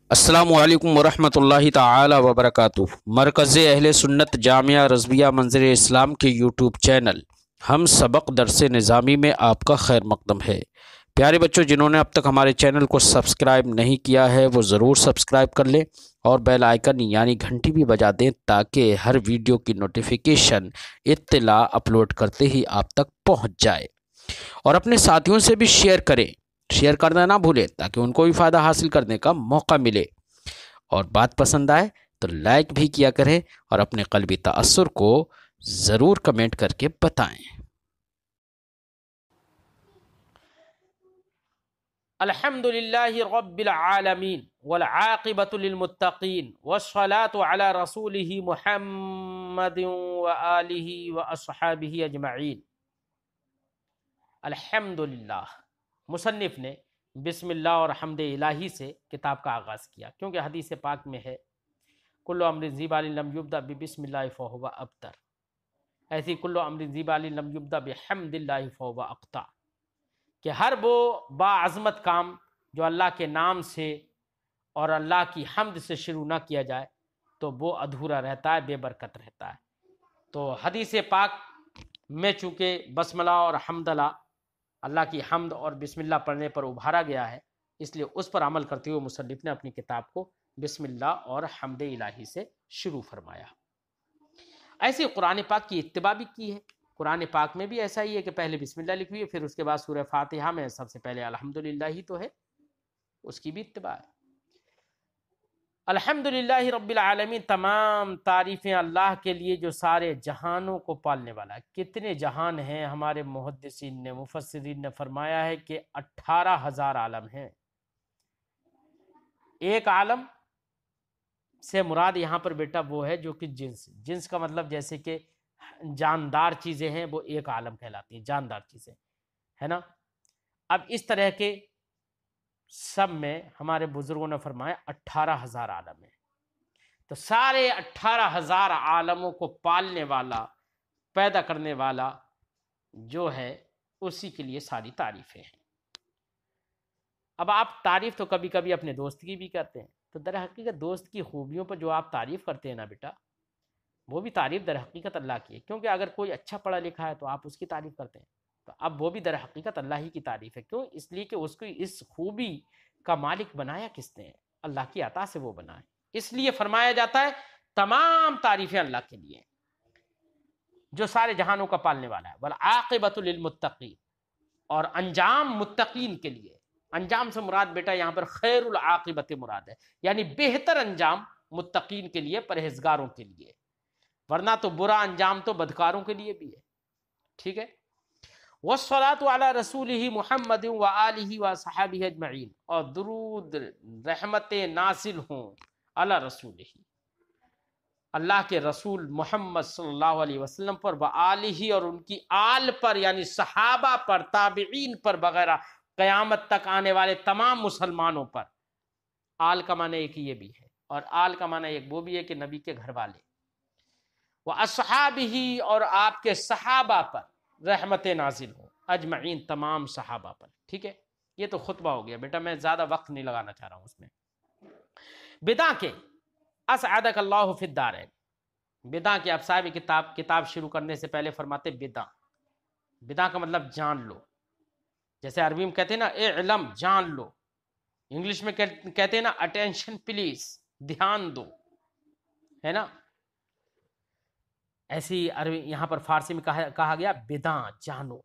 السلام علیکم ورحمۃ اللہ تعالی وبرکاتہ۔ مرکز اہل سنت جامعہ رضویہ منظر اسلام کے یوٹیوب چینل ہم سبق درس نظامی میں آپ کا خیر مقدم ہے۔ پیارے بچوں، جنہوں نے اب تک ہمارے چینل کو سبسکرائب نہیں کیا ہے وہ ضرور سبسکرائب کر لیں اور بیل آئیکن یعنی گھنٹی بھی بجا دیں تاکہ ہر ویڈیو کی نوٹیفیکیشن اطلاع اپلوڈ کرتے ہی آپ تک پہنچ جائے، اور اپنے ساتھیوں سے بھی شیئر کریں۔ شیئر کرنا نہ بھولیں تاکہ ان کو بھی فائدہ حاصل کرنے کا موقع ملے، اور بات پسند آئے تو لائک بھی کیا کریں اور اپنے قلبی تأثر کو ضرور کمنٹ کر کے بتائیں۔ الحمد للہ رب العالمین والعاقبۃ للمتقین والصلاة علی رسولہ محمد وآلہ واصحابہ اجمعین۔ الحمدللہ، مصنف نے بسم اللہ اور حمد الہی سے کتاب کا آغاز کیا، کیونکہ حدیث پاک میں ہے کل امر ذی بال لم یبدأ ببسم اللہ فہو ابتر، ایسی کل امر ذی بال لم یبدأ بحمد اللہ فہو اقطع، کہ ہر وہ باعظمت کام جو اللہ کے نام سے اور اللہ کی حمد سے شروع نہ کیا جائے تو وہ ادھورا رہتا ہے، بے برکت رہتا ہے۔ تو حدیث پاک میں چونکہ بسملہ اور حمدللہ اللہ کی حمد اور بسم اللہ پڑھنے پر ابھارا گیا ہے، اس لیے اس پر عمل کرتے ہوئے مصنف نے اپنی کتاب کو بسم اللہ اور حمد الہی سے شروع فرمایا۔ ایسی قرآن پاک کی اتباع بھی کی ہے۔ قرآن پاک میں بھی ایسا ہی ہے کہ پہلے بسم اللہ لکھی ہے، پھر اس کے بعد سورہ فاتحہ میں سب سے پہلے الحمدللہ ہی تو ہے، اس کی بھی اتباع ہے۔ الحمدللہ رب العالمین، تمام تعریفیں اللہ کے لیے جو سارے جہانوں کو پالنے والا ہے۔ کتنے جہان ہیں؟ ہمارے محدثین نے، مفسرین نے فرمایا ہے کہ 18,000 عالم ہیں۔ ایک عالم سے مراد یہاں پر بیٹا وہ ہے جو کہ جنس کا مطلب جیسے کہ جاندار چیزیں ہیں، وہ ایک عالم کہلاتی ہیں، جاندار چیزیں ہے نا۔ اب اس طرح کے سب میں ہمارے بزرگوں نے فرمایا 18,000 عالم ہیں، تو سارے 18,000 عالموں کو پالنے والا، پیدا کرنے والا جو ہے، اسی کے لیے ساری تعریفیں ہیں۔ اب آپ تعریف تو کبھی کبھی اپنے دوست کی بھی کرتے ہیں، تو در حقیقت دوست کی خوبیوں پر جو آپ تعریف کرتے ہیں نا بیٹا، وہ بھی تعریف در حقیقت اللہ کی ہے، کیونکہ اگر کوئی اچھا پڑھا لکھا ہے تو آپ اس کی تعریف کرتے ہیں، تو اب وہ بھی در حقیقت اللہ ہی کی تعریف ہے۔ کیوں؟ اس لیے کہ اس کو اس خوبی کا مالک بنایا کس نے؟ اللہ کی عطا سے وہ بنا ہے، اس لیے فرمایا جاتا ہے تمام تعریفیں اللہ کے لیے جو سارے جہانوں کا پالنے والا ہے۔ والعاقبۃ للمتقین، اور انجام متقین کے لیے۔ انجام سے مراد بیٹا یہاں پر خیر العاقبت مراد ہے، یعنی بہتر انجام متقین کے لیے، پرہیزگاروں کے لیے، ورنہ تو برا انجام تو بدکاروں کے لیے بھی ہے، ٹھیک ہے۔ والصلاة علی رسولہ محمد وآلہ وصحابہ اجمعین، اور درود رحمتیں نازل ہوں علی رسولہ، اللہ کے رسول محمد صلی اللہ علیہ وسلم پر، وآلہ، اور ان کی آل پر، یعنی صحابہ پر، تابعین پر وغیرہ، قیامت تک آنے والے تمام مسلمانوں پر۔ آل کا معنی ایک یہ بھی ہے، اور آل کا معنی ایک وہ بھی ہے کہ نبی کے گھر والے۔ وَأَصْحَابِهِ، اور آپ کے صحابہ پر رحمت نازل ہوں، اجمعین، تمام صحابہ پر، ٹھیک ہے۔ یہ تو خطبہ ہو گیا بیٹا، میں زیادہ وقت نہیں لگانا چاہ رہا ہوں اس میں۔ بدع کے اسعدک اللہ فی الدارین، بدع کے اب صاحب کتاب شروع کرنے سے پہلے فرماتے بدع، بدع کا مطلب جان لو، جیسے عربی میں کہتے ہیں نا اعلم، جان لو، انگلش میں کہتے ہیں نا اٹینشن پلیز، دھیان دو، ہے نا۔ ایسی عربی یہاں پر فارسی میں کہا گیا بدع، جانو۔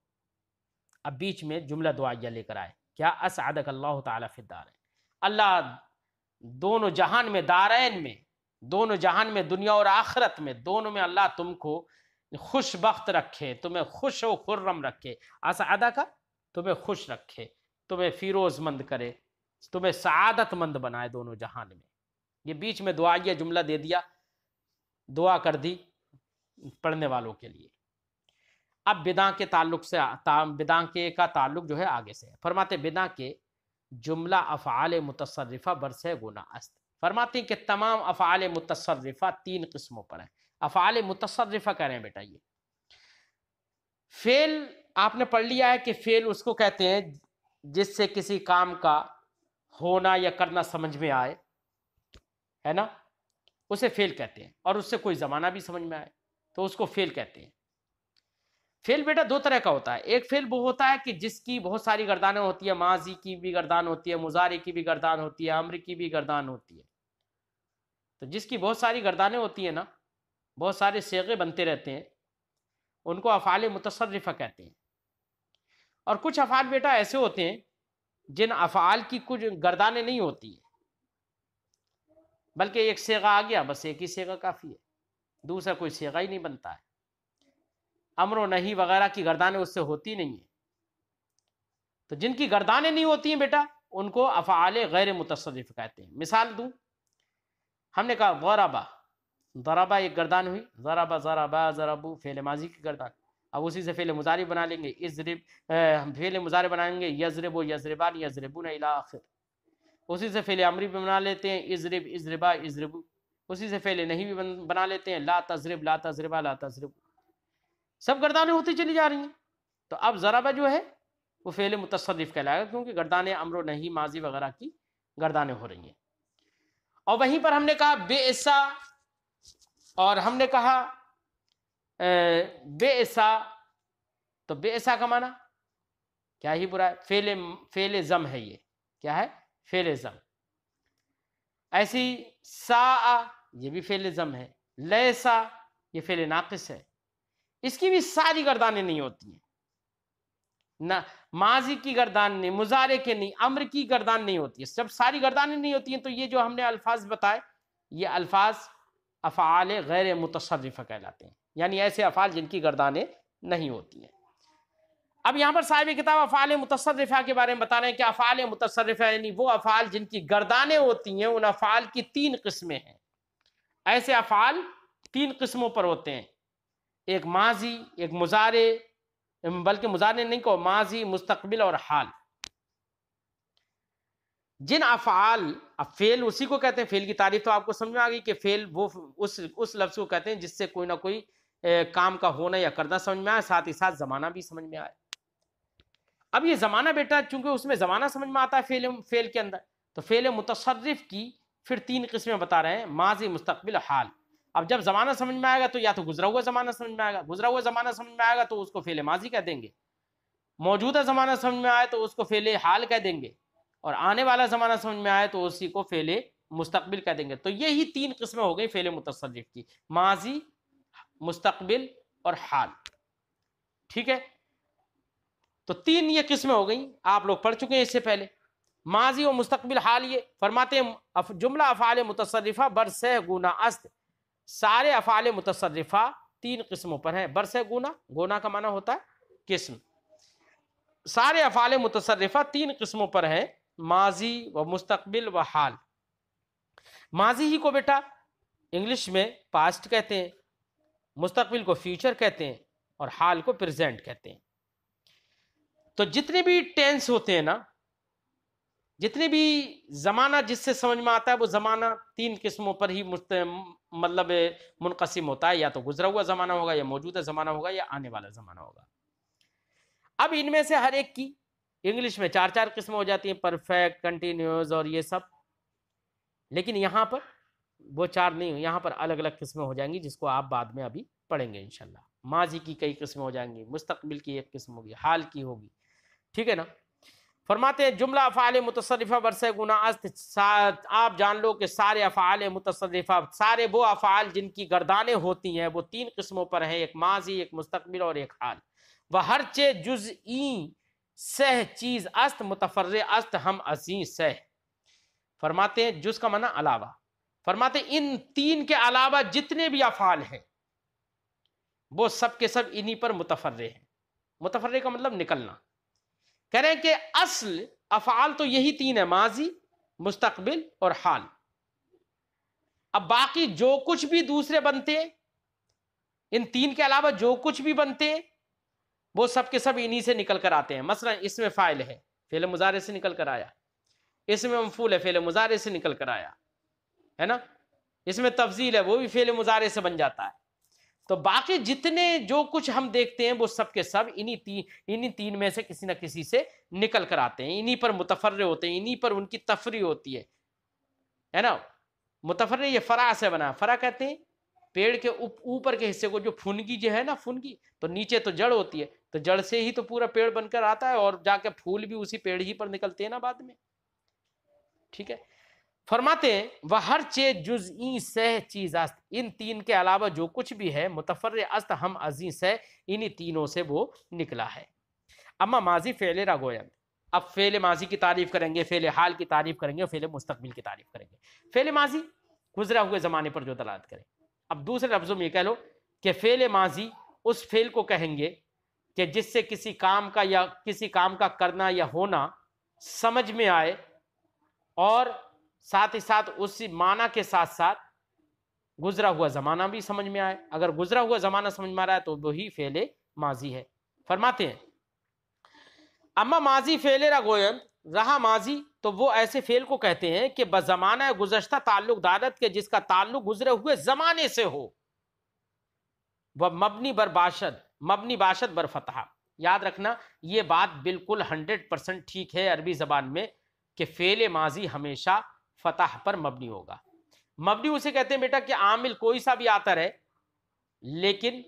اب بیچ میں جملہ دعائیہ لے کر آئے، کیا؟ اسعدک اللہ تعالی فی الدارین، اللہ دونوں جہان میں، دارین میں، دونوں جہان میں، دنیا اور آخرت میں، دونوں میں اللہ تم کو خوش بخت رکھے، تمہیں خوش و خرم رکھے۔ اسعدہ کا تمہیں خوش رکھے، تمہیں فیروز مند کرے، تمہیں سعادت مند بنائے دونوں جہان میں۔ یہ بیچ میں دعائیہ جملہ دے دیا، دعا کر دی پڑھنے والوں کے لیے۔ اب بدع کے تعلق سے، بدع کے کا تعلق جو ہے آگے سے، فرماتے بدع کے جملہ افعال متصرفہ برسے گناہ است۔ فرماتے ہیں کہ تمام افعال متصرفہ 3 قسموں پر ہیں۔ افعال متصرفہ کہہ رہے ہیں بیٹا، یہ فعل آپ نے پڑھ لیا ہے کہ فعل اس کو کہتے ہیں جس سے کسی کام کا ہونا یا کرنا سمجھ میں آئے، ہے نا، اسے فعل کہتے ہیں، اور اس سے کوئی زمانہ بھی سمجھ میں آئے تو اس کو فعل کہتے ہیں۔ فعل بیٹا دو طرح کا ہوتا ہے، ایک فعل وہ ہوتا ہے کہ جس کی بہت ساری گردانیں ہوتی ہیں، ماضی کی بھی گردان ہوتی ہے، مضارع کی بھی گردان ہوتی ہے، امر کی بھی گردان ہوتی ہے۔ تو جس کی بہت ساری گردانیں ہوتی ہیں نا، بہت سارے صیغے بنتے رہتے ہیں، ان کو افعال متصرفہ کہتے ہیں۔ اور کچھ افعال بیٹا ایسے ہوتے ہیں جن افعال کی کچھ گردانیں نہیں ہوتی ہیں، بلکہ ایک صیغہ آ گیا، بس ایک ہی صیغہ کافی ہے، دوسرا کوئی صیغہ ہی نہیں بنتا ہے، امر و نہی وغیرہ کی گردانیں اس سے ہوتی نہیں ہیں۔ تو جن کی گردانیں نہیں ہوتی ہیں بیٹا ان کو افعال غیر متصرف کہتے ہیں۔ مثال دوں، ہم نے کہا ضربا، ضربا ایک گردان ہوئی، ضربا ضربا ضربو فعل ماضی کی گردان، اب اسی سے فعل مضارع بنا لیں گے، اضرب فعل مضارع بنائیں گے، یضرب یضربان یضربون الی آخر، اسی سے فعل امری بھی بنا لیتے ہیں، اضرب اضربا اضربو، اسی سے فعل نہیں بھی بنا لیتے ہیں، لا تضرب لا تضربا لا تضرب، سب گردانیں ہوتی چلی جا رہی ہیں۔ تو اب ضربا جو ہے وہ فعل متصرف کہلائے گا، کیونکہ گردانیں امر و نہی ماضی وغیرہ کی گردانیں ہو رہی ہیں۔ اور وہیں پر ہم نے کہا بئسا، اور ہم نے کہا بئسا، تو بئسا کا معنی کیا ہی برا ہے، فعل ضم ہے، یہ کیا ہے، فعل ضم۔ ایسی سا، یہ بھی فعل ضم ہے، لیسا یہ فعل ناقص ہے، اس کی بھی ساری گردانیں نہیں ہوتی ہیں، نہ ماضی کی گردان نہیں، مضارع کے نہیں، امر کی گردان نہیں ہوتی ہے، جب ساری گردانیں نہیں ہوتی ہیں تو یہ جو ہم نے الفاظ بتائے یہ الفاظ افعال غیر متصرفہ کہلاتے ہیں، یعنی ایسے افعال جن کی گردانیں نہیں ہوتی ہیں۔ اب یہاں پر صاحب کتاب افعال متصرفہ کے بارے میں بتا رہے ہیں کہ افعال متصرفہ یعنی وہ افعال جن کی گردانیں ہوتی ہیں، ان افعال کی تین قسمیں ہیں۔ ایسے افعال تین قسموں پر ہوتے ہیں، ایک ماضی، ایک مضارع، بلکہ مضارع نہیں کو ماضی، مستقبل اور حال۔ جن افعال، اب فعل اسی کو کہتے ہیں، فعل کی تعریف تو آپ کو سمجھ میں آ گئی کہ فعل وہ اس لفظ کو کہتے ہیں جس سے کوئی نہ کوئی کام کا ہونا یا کرنا سمجھ میں آئے، ساتھ ہی ساتھ زمانہ بھی سمجھ میں آئے۔ اب یہ زمانہ بیٹا چونکہ اس میں زمانہ سمجھ میں آتا ہے فعل کے اندر، تو فعل متصرف کی پھر تین قسمیں بتا رہے ہیں، ماضی، مستقبل، حال۔ اب جب زمانہ سمجھ میں آئے گا تو یا تو گزرا ہوا زمانہ سمجھ میں آئے گا، گزرا ہوا زمانہ سمجھ میں آئے گا تو اس کو فعل ماضی کہہ دیں گے، موجودہ زمانہ سمجھ میں آئے تو اس کو فعل حال کہہ دیں گے، اور آنے والا زمانہ سمجھ میں آئے تو اسی کو فعل مستقبل کہہ دیں گے۔ تو یہی تین قسمیں ہو گئی فعل متصرف کی، ماضی، مستقبل اور حال، ٹھیک ہے؟ تو تین یہ قسمیں ہو گئیں، آپ لوگ پڑھ چکے ہیں اس سے پہلے، ماضی و مستقبل، حال۔ یہ فرماتے ہیں جملہ افعال متصرفہ برسہ گونا است، سارے افعال متصرفہ تین قسموں پر ہیں، برسہ گونا، گونا کا معنی ہوتا ہے قسم، سارے افعال متصرفہ تین قسموں پر ہیں، ماضی و مستقبل و حال۔ ماضی ہی کو بیٹا انگلش میں پاسٹ کہتے ہیں، مستقبل کو فیوچر کہتے ہیں، اور حال کو پریزنٹ کہتے ہیں۔ تو جتنے بھی ٹینس ہوتے ہیں نا، جتنے بھی زمانہ جس سے سمجھ میں آتا ہے وہ زمانہ تین قسموں پر ہی مطلب منقسم ہوتا ہے، یا تو گزرا ہوا زمانہ ہوگا، یا موجودہ زمانہ ہوگا، یا آنے والا زمانہ ہوگا۔ اب ان میں سے ہر ایک کی انگلش میں چار چار قسمیں ہو جاتی ہیں، پرفیکٹ، کنٹینیوس اور یہ سب، لیکن یہاں پر وہ چار نہیں، یہاں پر الگ الگ قسمیں ہو جائیں گی جس کو آپ بعد میں ابھی پڑھیں گے انشاءاللہ۔ ماضی کی کئی قسمیں ہو جائیں گی، مستقبل کی ایک قسم ہوگی، حال کی ہوگی، ٹھیک ہے نا؟ فرماتے ہیں جملہ افعال متصرفہ برسہ گنا است، آپ جان لو کہ سارے افعال متصرفہ، سارے وہ افعال جن کی گردانیں ہوتی ہیں وہ تین قسموں پر ہیں، ایک ماضی، ایک مستقبل اور ایک حال۔ وہ ہر چے جزئی سہ چیز است متفرع است ہم ازیں سہ، فرماتے ہیں جز کا معنی علاوہ، فرماتے ہیں ان تین کے علاوہ جتنے بھی افعال ہیں وہ سب کے سب انہی پر متفرع ہیں۔ متفرع کا مطلب نکلنا، کہہ رہے ہیں کہ اصل افعال تو یہی تین ہے، ماضی، مستقبل اور حال۔ اب باقی جو کچھ بھی دوسرے بنتے ہیں، ان تین کے علاوہ جو کچھ بھی بنتے ہیں وہ سب کے سب انہی سے نکل کر آتے ہیں۔ مثلا اس میں فاعل ہے، فعل مضارع سے نکل کر آیا، اس میں مفعول ہے، فعل مضارع سے نکل کر آیا، ہے نا؟ اس میں تفضیل ہے، وہ بھی فعل مضارع سے بن جاتا ہے۔ تو باقی جتنے جو کچھ ہم دیکھتے ہیں وہ سب کے سب انہی تین میں سے کسی نہ کسی سے نکل کر آتے ہیں، انہی پر متفرع ہوتے ہیں، انہی پر ان کی تفریع ہوتی ہے نا؟ متفرع یہ فرع سے بنا، فرع کہتے ہیں پیڑ کے اوپر کے حصے کو، جو پھنگی جو ہے نا، پھنگی تو نیچے تو جڑ ہوتی ہے، تو جڑ سے ہی تو پورا پیڑ بن کر آتا ہے، اور جا کے پھول بھی اسی پیڑ ہی پر نکلتے ہیں نا بعد میں، ٹھیک ہے۔ فرماتے ہیں وہ ہر چیز جزئی سہ چیز است، ان تین کے علاوہ جو کچھ بھی ہے متفرع است ہم ازیں سے، انہی تینوں سے وہ نکلا ہے۔ اما ماضی فعل را گویند، اب فعل ماضی کی تعریف کریں گے، فعل حال کی تعریف کریں گے، فعل مستقبل کی تعریف کریں گے۔ فعل ماضی گزرا ہوئے زمانے پر جو دلالت کرے۔ اب دوسرے لفظوں میں یہ کہہ لو کہ فعل ماضی اس فعل کو کہیں گے کہ جس سے کسی کام کا یا کسی کام کا کرنا یا ہونا سمجھ میں آئے، اور ساتھ ہی ساتھ اسی معنی کے ساتھ ساتھ گزرا ہوا زمانہ بھی سمجھ میں آئے۔ اگر گزرا ہوا زمانہ سمجھ میں آ رہا ہے تو وہی فعل ماضی ہے۔ فرماتے ہیں اما ماضی فعل را گویند، رہا ماضی تو وہ ایسے فعل کو کہتے ہیں کہ بزمانہ گزشتہ تعلق دارت کے جس کا تعلق گزرے ہوئے زمانے سے ہو، وہ مبنی بر باشد، مبنی باشد بر فتح۔ یاد رکھنا یہ بات بالکل 100% ٹھیک ہے عربی زبان میں کہ فعل ماضی ہمیشہ فتح پر مبنی ہوگا۔ مبنی اسے کہتے ہیں بیٹا کہ عامل کوئی سا بھی آتا رہے لیکن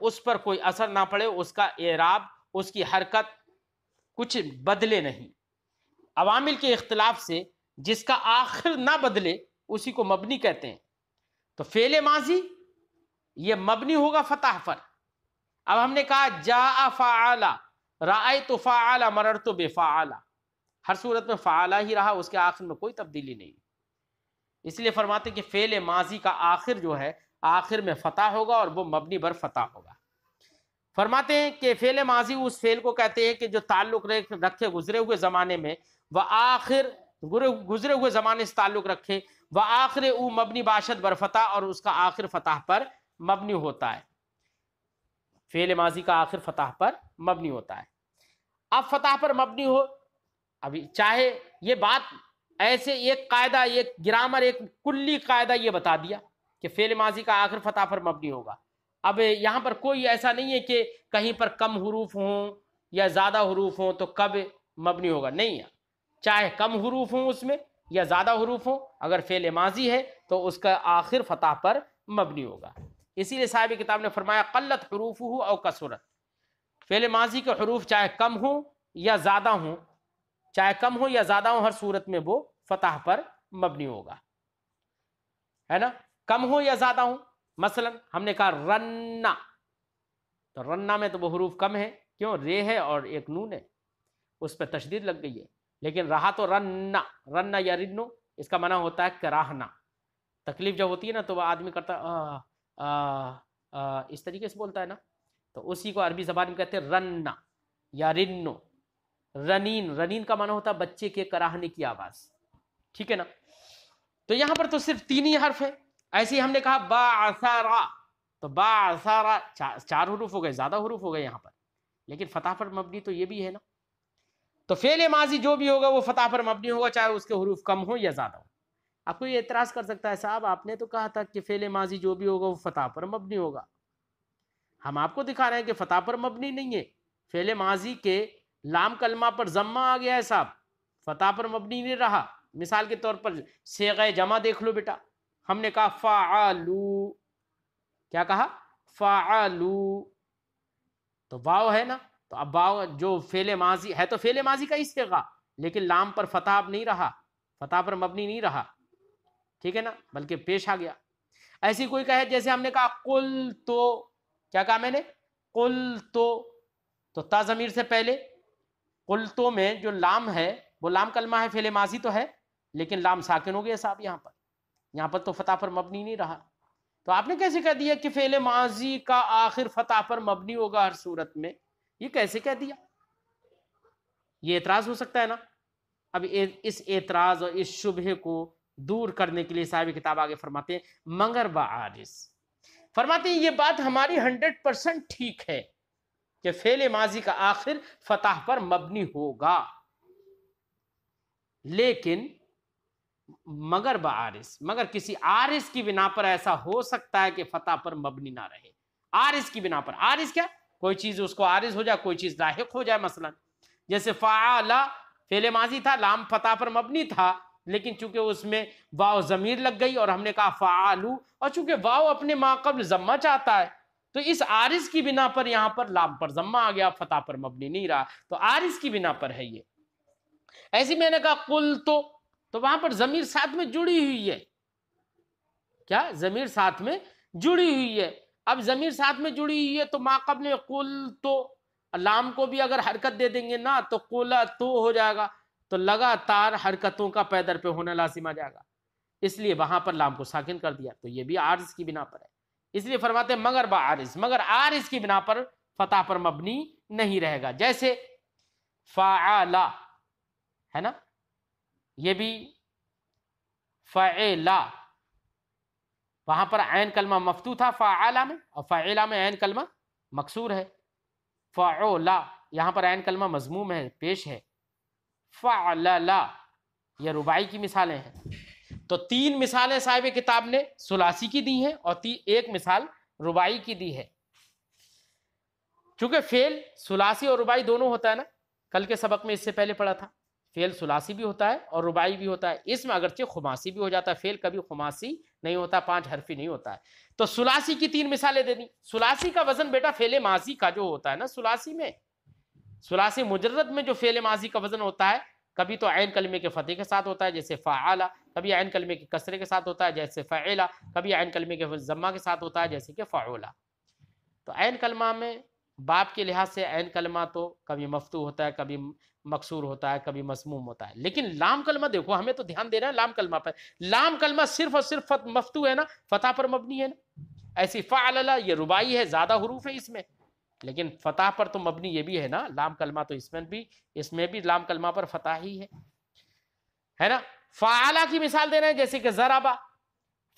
اس پر کوئی اثر نہ پڑے، اس کا اعراب، اس کی حرکت کچھ بدلے نہیں۔ عوامل کے اختلاف سے جس کا آخر نہ بدلے اسی کو مبنی کہتے ہیں۔ تو فعل ماضی یہ مبنی ہوگا فتح پر۔ اب ہم نے کہا جاء فعل، رأیت فعل، مررت بفعل، ہر صورت میں فعلہ ہی رہا، اس کے آخر میں کوئی تبدیلی نہیں۔ اس لیے فرماتے کہ فعل ماضی کا آخر جو ہے آخر میں فتح ہوگا اور وہ مبنی بر فتح ہوگا۔ فرماتے ہیں کہ فعل ماضی اس فعل کو کہتے ہیں کہ جو تعلق رکھے گزرے ہوئے زمانے میں، وہ آخر گزرے ہوئے زمانے سے تعلق رکھے، وہ آخر او مبنی باشد بر فتح، اور اس کا آخر فتح پر مبنی ہوتا ہے۔ فعل ماضی کا آخر فتح پر مبنی ہوتا ہے۔ اب فتح پر مبنی ہو، ابھی چاہے یہ بات ایسے ایک قاعدہ، ایک گرامر، ایک کلی قاعدہ یہ بتا دیا کہ فعل ماضی کا آخر فتح پر مبنی ہوگا۔ اب یہاں پر کوئی ایسا نہیں ہے کہ کہیں پر کم حروف ہوں یا زیادہ حروف ہوں تو کب مبنی ہوگا، نہیں ہے، چاہے کم حروف ہوں اس میں یا زیادہ حروف ہوں، اگر فعل ماضی ہے تو اس کا آخر فتح پر مبنی ہوگا۔ اسی لیے صاحب کتاب نے فرمایا قلت حروفہ او کثرت، فعل ماضی کے حروف چاہے کم ہوں یا زیادہ ہوں، چاہے کم ہو یا زیادہ ہو، ہر صورت میں وہ فتح پر مبنی ہوگا، ہے نا، کم ہو یا زیادہ ہو۔ مثلا ہم نے کہا رنا، تو رنا میں تو وہ حروف کم ہے، کیوں؟ رے ہے اور ایک نون ہے، اس پہ تشدید لگ گئی ہے۔ لیکن رہا تو رنا، رنا یا رنو، اس کا معنی ہوتا ہے کراہنا۔ تکلیف جب ہوتی ہے نا تو وہ آدمی کرتا اس طریقے سے بولتا ہے نا، تو اسی کو عربی زبان میں کہتے ہیں رنا یا رنو۔ رنین، رنین کا معنی ہوتا ہے بچے کے کراہنے کی آواز، ٹھیک ہے نا۔ تو یہاں پر تو صرف 3 ہی حرف ہے۔ ایسے ہی ہم نے کہا باعثارا، تو باعثارا 4 حروف ہو گئے، زیادہ حروف ہو گئے یہاں پر، لیکن فتح پر مبنی تو یہ بھی ہے نا۔ تو فعل ماضی جو بھی ہوگا وہ فتح پر مبنی ہوگا، چاہے اس کے حروف کم ہو یا زیادہ ہو۔ آپ کو یہ اعتراض کر سکتا ہے صاحب آپ نے تو کہا تھا کہ فعل ماضی جو بھی ہوگا وہ فتح پر مبنی ہوگا۔ ہم آپ کو دکھا رہے ہیں کہ فتح پر مبنی نہیں ہے، فعل ماضی کے لام کلمہ پر ضمہ آ گیا ہے صاحب، فتح پر مبنی نہیں رہا۔ مثال کے طور پر صیغہ جمع دیکھ لو بیٹا، ہم نے کہا فعلو، کیا کہا؟ فعلو، تو واو ہے نا، تو اب واو جو فعل ماضی ہے تو فعل ماضی کا ہی صیغہ، لیکن لام پر فتح اب نہیں رہا، فتح پر مبنی نہیں رہا، ٹھیک ہے نا، بلکہ پیش آ گیا۔ ایسی کوئی کہے جیسے ہم نے کہا قل تو، کیا کہا میں نے؟ قل تو تا ضمیر سے پہلے قل تو میں جو لام ہے وہ لام کلمہ ہے، فعل ماضی تو ہے لیکن لام ساکن ہو گیا صاحب، یہاں پر تو فتح پر مبنی نہیں رہا۔ تو آپ نے کیسے کہہ دیا کہ فعل ماضی کا آخر فتح پر مبنی ہوگا ہر صورت میں؟ یہ کیسے کہہ دیا؟ یہ اعتراض ہو سکتا ہے نا۔ اب اس اعتراض اور اس شبہ کو دور کرنے کے لیے صاحب کتاب آگے فرماتے ہیں مگر بعارض، فرماتے ہیں یہ بات ہماری 100% ٹھیک ہے کہ فعل ماضی کا آخر فتح پر مبنی ہوگا، لیکن مگر بعارض، مگر کسی عارض کی بنا پر ایسا ہو سکتا ہے کہ فتح پر مبنی نہ رہے۔ عارض کی بنا پر، عارض کیا؟ کوئی چیز اس کو عارض ہو جائے، کوئی چیز لاحق ہو جائے، مثلا جیسے فعل فعل ماضی تھا، لام فتح پر مبنی تھا، لیکن چونکہ اس میں واو ضمیر لگ گئی اور ہم نے کہا فعالو، اور چونکہ واو اپنے ما قبل ضمہ چاہتا ہے تو اس عارض کی بنا پر یہاں پر لام پر ضمہ آ گیا، فتح پر مبنی نہیں رہا، تو عارض کی بنا پر ہے یہ۔ ایسی میں نے کہا قل تو وہاں پر ضمیر ساتھ میں جڑی ہوئی ہے، کیا ضمیر ساتھ میں جڑی ہوئی ہے۔ اب ضمیر ساتھ میں جڑی ہوئی ہے تو ما قبل قل تو لام کو بھی اگر حرکت دے دیں گے نا تو قلا تو ہو جائے گا، تو لگاتار حرکتوں کا پے در پہ ہونا لازم آ جائے گا، اس لیے وہاں پر لام کو ساکن کر دیا، تو یہ بھی عارض کی بنا پر ہے۔ اس لیے فرماتے ہیں مگر بعارض، مگر عارض کی بنا پر فتح پر مبنی نہیں رہے گا، جیسے فعلا ہے نا، یہ بھی فعلا، وہاں پر عین کلمہ مفتوح تھا فعلا میں، اور فعلا میں عین کلمہ مکسور ہے۔ فعلا یہاں پر عین کلمہ مضموم ہے، پیش ہے۔ فعللا یہ رباعی کی مثالیں ہیں۔ تو 3 مثالیں صاحب کتاب نے ثلاثی کی دی ہیں اور ایک مثال رباعی کی دی ہے۔ چونکہ فعل ثلاثی اور رباعی دونوں ہوتا ہے نا، کل کے سبق میں اس سے پہلے پڑھا تھا، فعل ثلاثی بھی ہوتا ہے اور رباعی بھی ہوتا ہے، اس میں اگرچہ خماسی بھی ہو جاتا ہے، فعل کبھی خماسی نہیں ہوتا، 5 حرفی نہیں ہوتا ہے۔ تو ثلاثی کی 3 مثالیں دے دی۔ ثلاثی کا وزن بیٹا فعل ماضی کا جو ہوتا ہے نا، ثلاثی مجرد میں جو فعل ماضی کا وزن ہوتا ہے، کبھی تو عین کلمے کے فتح کے ساتھ ہوتا ہے جیسے فعلا، کبھی عین کلمے کے کسرے کے ساتھ ہوتا ہے جیسے فعلا، کبھی عین کلمے کے ضمہ کے ساتھ ہوتا ہے جیسے کہ فعولا۔ تو عین کلمہ میں باب کے لحاظ سے عین کلمہ تو کبھی مفتوح ہوتا ہے، کبھی مکسور ہوتا ہے، کبھی مسموم ہوتا ہے، لیکن لام کلمہ دیکھو، ہمیں تو دھیان دینا ہے لام کلمہ پر۔ لام کلمہ صرف اور صرف مفتوح ہے نا، فتح پر مبنی ہے نا۔ ایسی فعللا یہ رباعی ہے، زیادہ حروف ہے اس میں، لیکن فتح پر تو مبنی یہ بھی ہے نا، لام کلمہ تو اس میں بھی لام کلمہ پر فتح ہی ہے نا۔ فعلا کی مثال دے رہے ہیں جیسے کہ ضربا،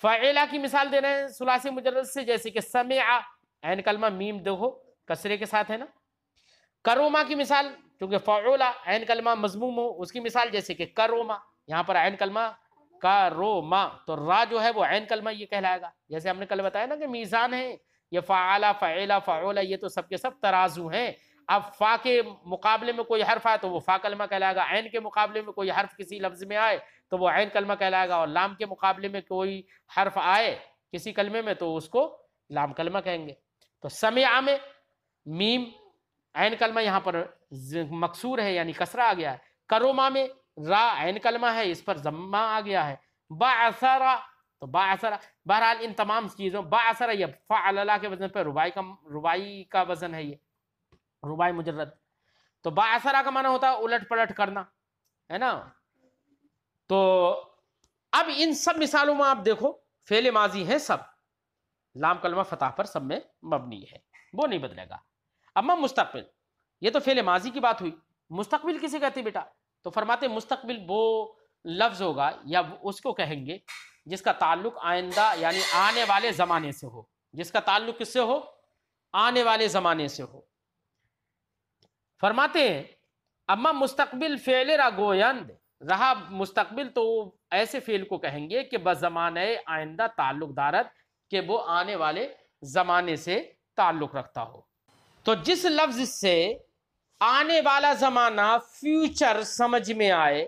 فعلا کی مثال دے رہے ہیں ثلاثی مجرد سے جیسے کہ سمع، عین کلمہ میم دیکھو کسرے کے ساتھ ہے نا۔ کروما کی مثال چونکہ فعولا عین کلمہ مضموم ہو، اس کی مثال جیسے کہ کروما، یہاں پر عین کلمہ کروما، تو را جو ہے وہ عین کلمہ یہ کہلائے گا، جیسے ہم نے کل بتایا نا کہ میزان ہے یہ، فعلا فعلا فعولا یہ تو سب کے سب ترازو ہیں۔ اب فا کے مقابلے میں کوئی حرف آئے تو وہ فا کلمہ کہلائے گا، عین کے مقابلے میں کوئی حرف کسی لفظ میں آئے تو وہ عین کلمہ کہلائے گا، اور لام کے مقابلے میں کوئی حرف آئے کسی کلمے میں تو اس کو لام کلمہ کہیں گے۔ تو سمع میں میم عین کلمہ یہاں پر مکسور ہے یعنی کسرہ آ گیا ہے۔ کروما میں را عین کلمہ ہے، اس پر ضمہ آ گیا ہے۔ بعثرا تو بعثرا، بہرحال ان تمام چیزوں بعثرا یہ فعللا کے وزن پہ رباعی کا وزن ہے، یہ رباعی مجرد۔ تو بعثرا کا معنی ہوتا ہے الٹ پلٹ کرنا، ہے نا۔ تو اب ان سب مثالوں میں آپ دیکھو فعل ماضی ہیں سب، لام کلمہ فتح پر سب میں مبنی ہے، وہ نہیں بدلے گا۔ اما مستقبل، یہ تو فعل ماضی کی بات ہوئی، مستقبل کسے کہتے ہیں بیٹا؟ تو فرماتے مستقبل وہ لفظ ہوگا یا اس کو کہیں گے جس کا تعلق آئندہ یعنی آنے والے زمانے سے ہو، جس کا تعلق کس سے ہو؟ آنے والے زمانے سے ہو۔ فرماتے ہیں اما مستقبل فعل را گویند رہا، مستقبل تو ایسے فعل کو کہیں گے کہ بزمانہ آئندہ تعلق دارت، کہ وہ آنے والے زمانے سے تعلق رکھتا ہو۔ تو جس لفظ سے آنے والا زمانہ فیوچر سمجھ میں آئے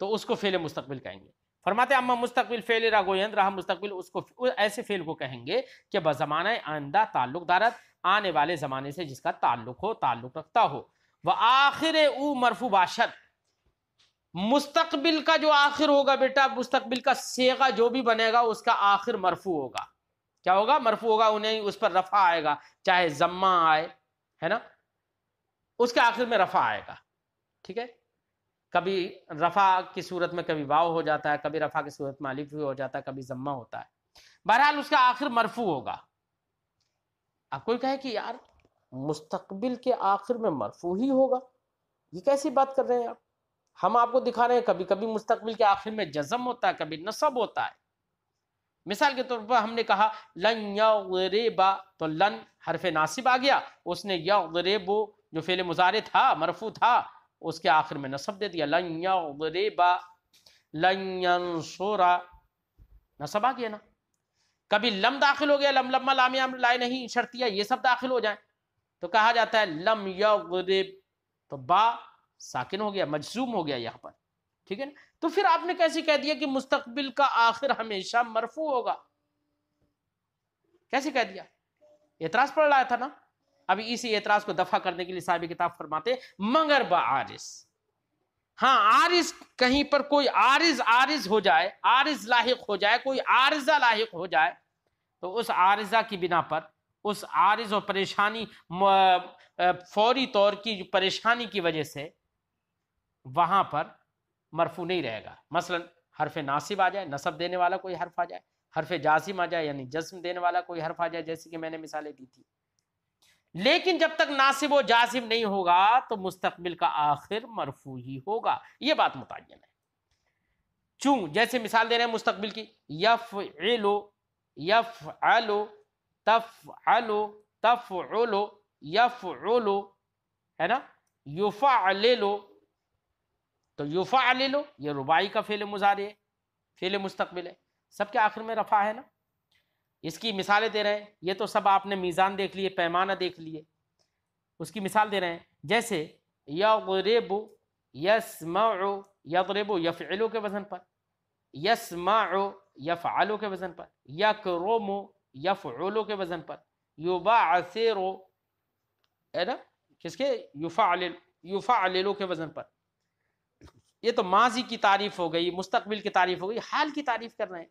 تو اس کو فعل مستقبل کہیں گے۔ فرماتے اما مستقبل فعل را گویند رہا، مستقبل اس کو ایسے فعل کو کہیں گے کہ بزمانہ آئندہ تعلق دارت، آنے والے زمانے سے جس کا تعلق ہو، تعلق رکھتا ہو۔ وآخر او مرفوع باشد، مستقبل کا جو آخر ہوگا بیٹا، مستقبل کا صیغہ جو بھی بنے گا اس کا آخر مرفوع ہوگا۔ کیا ہوگا؟ مرفوع ہوگا، انہیں اس پر رفع آئے گا، چاہے ضمہ آئے، ہے نا، اس کے آخر میں رفع آئے گا، ٹھیک ہے۔ کبھی رفع کی صورت میں کبھی واو ہو جاتا ہے، کبھی رفع کی صورت میں الف ہو جاتا ہے، کبھی ضمہ ہوتا ہے، بہرحال اس کا آخر مرفوع ہوگا۔ اب کوئی کہے کہ یار مستقبل کے آخر میں مرفوع ہی ہوگا، یہ کیسی بات کر رہے ہیں آپ؟ ہم آپ کو دکھا رہے ہیں کبھی کبھی مستقبل کے آخر میں جزم ہوتا ہے، کبھی نصب ہوتا ہے۔ مثال کے طور پر ہم نے کہا لن یضربا، تو لن حرف ناصب آ گیا، اس نے یضرب جو فعل مضارع تھا مرفوع تھا اس کے آخر میں نصب دے دیا، لن یضربا لن ینصرا، نصب آ گیا نا۔ کبھی لم داخل ہو گیا، لم لما لام لائے نہیں شرطیہ، یہ سب داخل ہو جائیں تو کہا جاتا ہے لم یضرب، تو با ساکن ہو گیا، مجزوم ہو گیا یہاں پر، ٹھیک ہے نا۔ تو پھر آپ نے کیسے کہہ دیا کہ مستقبل کا آخر ہمیشہ مرفوع ہوگا؟ کیسے کہہ دیا؟ اعتراض پڑ رہا تھا نا. اب اسی اعتراض کو دفع کرنے کے لیے صاحب کتاب فرماتے مگر بعارض، ہاں عارض، کہیں پر کوئی عارض ہو جائے، عارض لاحق ہو جائے، کوئی عارضہ لاحق ہو جائے، تو اس عارضہ کی بنا پر، اس عارض و پریشانی، فوری طور کی پریشانی کی وجہ سے وہاں پر مرفوع نہیں رہے گا. مثلا حرف ناصب آ جائے، نصب دینے والا کوئی حرف آ جائے، حرف جازم آ جائے یعنی جزم دینے والا کوئی حرف آ جائے، جیسے کہ میں نے مثالیں دی تھی. لیکن جب تک ناصب و جازم نہیں ہوگا تو مستقبل کا آخر مرفوع ہی ہوگا، یہ بات متعین ہے. چون جیسے مثال دے رہے ہیں مستقبل کی، یفعل، یفعل، تفعل، تفعل، یفعل، ہے نا، یفعلل. تو یفعلل یہ رباعی کا فعل مضارع ہے، فعل مستقبل ہے، سب کے آخر میں رفع ہے نا. اس کی مثالیں دے رہے ہیں، یہ تو سب آپ نے میزان دیکھ لیے، پیمانہ دیکھ لیے. اس کی مثال دے رہے ہیں جیسے یضرب، یسمع، یضرب یفعل کے وزن پر، یسمع یفعل کے وزن پر، یکرم یفعل کے وزن پر، یبعثر، ہے نا، کس کے، یفعلل کے وزن پر. یہ تو ماضی کی تعریف ہو گئی، مستقبل کی تعریف ہو گئی، حال کی تعریف کر رہے ہیں.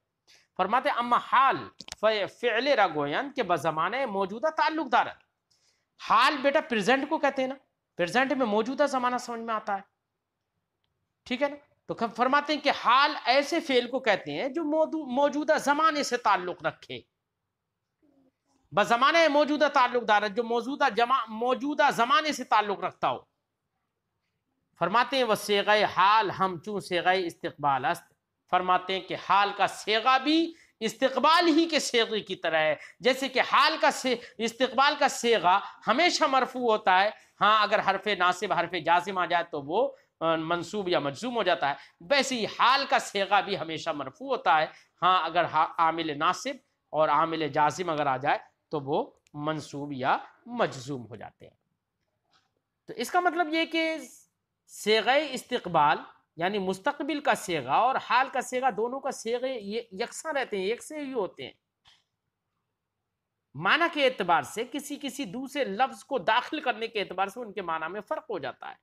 فرماتے اما حال فعل را گویان کے بزمانہ موجودہ تعلق دار. حال بیٹا پریزنٹ کو کہتے ہیں نا، پریزنٹ میں موجودہ زمانہ سمجھ میں آتا ہے، ٹھیک ہے نا. تو فرماتے ہیں کہ حال ایسے فعل کو کہتے ہیں جو موجودہ زمانے سے تعلق رکھے، بزمانہ موجودہ تعلق دار، جو موجودہ زمانے سے تعلق رکھتا ہو. فرماتے ہیں وہ صیغہ حال ہم چون صیغہ استقبال است. فرماتے ہیں کہ حال کا صیغہ بھی استقبال ہی کے صیغے کی طرح ہے. جیسے کہ حال کا استقبال کا صیغہ ہمیشہ مرفوع ہوتا ہے، ہاں اگر حرف ناصب حرف جازم آ جائے تو وہ منصوب یا مجزوم ہو جاتا ہے، ویسے ہی حال کا صیغہ بھی ہمیشہ مرفوع ہوتا ہے، ہاں اگر عامل ناصب اور عامل جازم اگر آ جائے تو وہ منصوب یا مجزوم ہو جاتے ہیں. تو اس کا مطلب یہ کہ صیغہ استقبال یعنی مستقبل کا صیغہ اور حال کا صیغہ، دونوں کا صیغے یکساں رہتے ہیں، ایک سے ہی ہوتے ہیں. معنی کے اعتبار سے کسی دوسرے لفظ کو داخل کرنے کے اعتبار سے ان کے معنی میں فرق ہو جاتا ہے.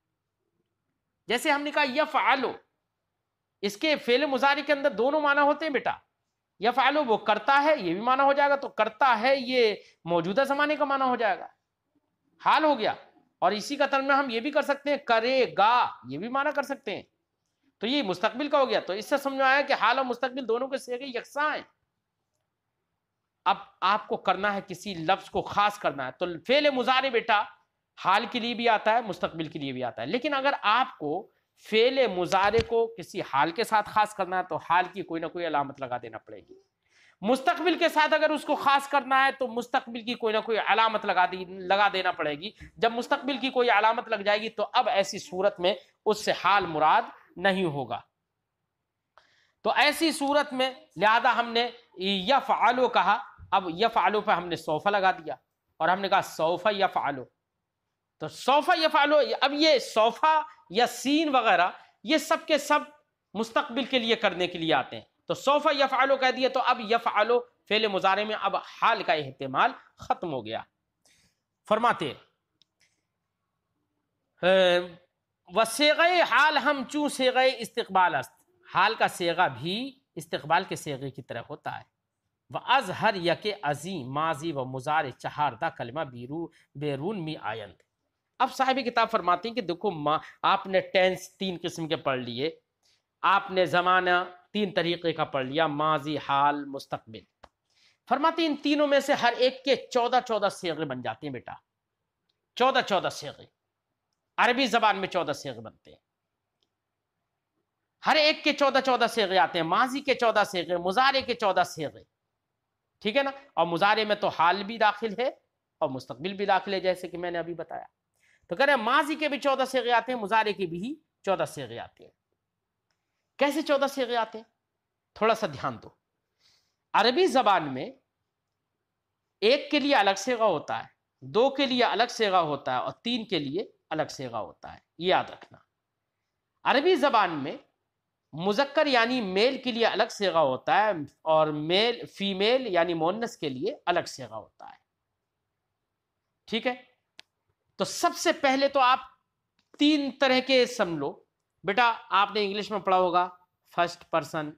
جیسے ہم نے کہا یفعلو، اس کے فعل مضارع کے اندر دونوں معنی ہوتے ہیں بیٹا. یفعلو وہ کرتا ہے، یہ بھی معنی ہو جائے گا، تو کرتا ہے یہ موجودہ زمانے کا معنی ہو جائے گا، حال ہو گیا. اور اسی کا ترجمہ ہم یہ بھی کر سکتے ہیں کرے گا، یہ بھی معنی کر سکتے ہیں، تو یہ مستقبل کا ہو گیا. تو اس سے سمجھ میں آیا کہ حال اور مستقبل دونوں کے صیغے یکساں ہیں. اب آپ کو کرنا ہے کسی لفظ کو خاص کرنا ہے، تو فعل مضارع بیٹا حال کے لیے بھی آتا ہے، مستقبل کے لیے بھی آتا ہے. لیکن اگر آپ کو فعل مضارع کو کسی حال کے ساتھ خاص کرنا ہے تو حال کی کوئی نہ کوئی علامت لگا دینا پڑے گی. مستقبل کے ساتھ اگر اس کو خاص کرنا ہے تو مستقبل کی کوئی نہ کوئی علامت لگا دینا پڑے گی. جب مستقبل کی کوئی علامت لگ جائے گی تو اب ایسی صورت میں اس سے حال مراد نہیں ہوگا. تو ایسی صورت میں لہذا ہم نے یفعلو کہا، اب یفعلو پہ ہم نے سوف لگا دیا اور ہم نے کہا سوف یفعلو. تو سوف یفعلو، اب یہ سوفا یا سین وغیرہ یہ سب کے سب مستقبل کے لیے کرنے کے لیے آتے ہیں. تو سوف یفعلو کہہ دیا تو اب یفعلو فعل مضارع میں اب حال کا احتمال ختم ہو گیا. فرماتے وصیغہ حال ہم چون صیغہ استقبال است، حال کا صیغہ بھی استقبال کے صیغے کی طرح ہوتا ہے. وَأَظْهَرْ یک عظیم ماضی و مضارع چہاردہ کلمہ بیرون می آیند. اب صاحب کتاب فرماتے ہیں کہ دیکھو آپ نے ٹینس 3 قسم کے پڑھ لیے، آپ نے زمانہ 3 طریقے کا پڑھ لیا، ماضی، حال، مستقبل. فرماتے ہیں ان تینوں میں سے ہر ایک کے 14 صیغے بن جاتے ہیں بیٹا، 14 صیغے. عربی زبان میں 14 صیغے بنتے ہیں، ہر ایک کے 14 صیغے آتے ہیں. ماضی کے 14 صیغے، مضارع کے 14 صیغے، ٹھیک ہے نا. اور مضارع میں تو حال بھی داخل ہے اور مستقبل بھی داخل ہے جیسے کہ میں نے ابھی بتایا. تو کہہ رہے ہیں ماضی کے بھی 14 صیغے آتے ہیں، مضارع کے بھی 14 صیغے آتے ہیں. کیسے 14 صیغے آتے ہیں؟ تھوڑا سا دھیان دو. عربی زبان میں 1 کے لیے الگ صیغہ ہوتا ہے، 2 کے لیے الگ صیغہ ہوتا ہے اور 3 کے لیے الگ صیغہ ہوتا ہے. یہ یاد رکھنا. عربی زبان میں مذکر یعنی میل کے لیے الگ صیغہ ہوتا ہے اور فیمیل یعنی مؤنث کے لیے الگ صیغہ ہوتا ہے. ٹھیک ہے. تو سب سے پہلے تو آپ 3 طرح کے سمجھ لو بیٹا. آپ نے انگلش میں پڑھا ہوگا first person,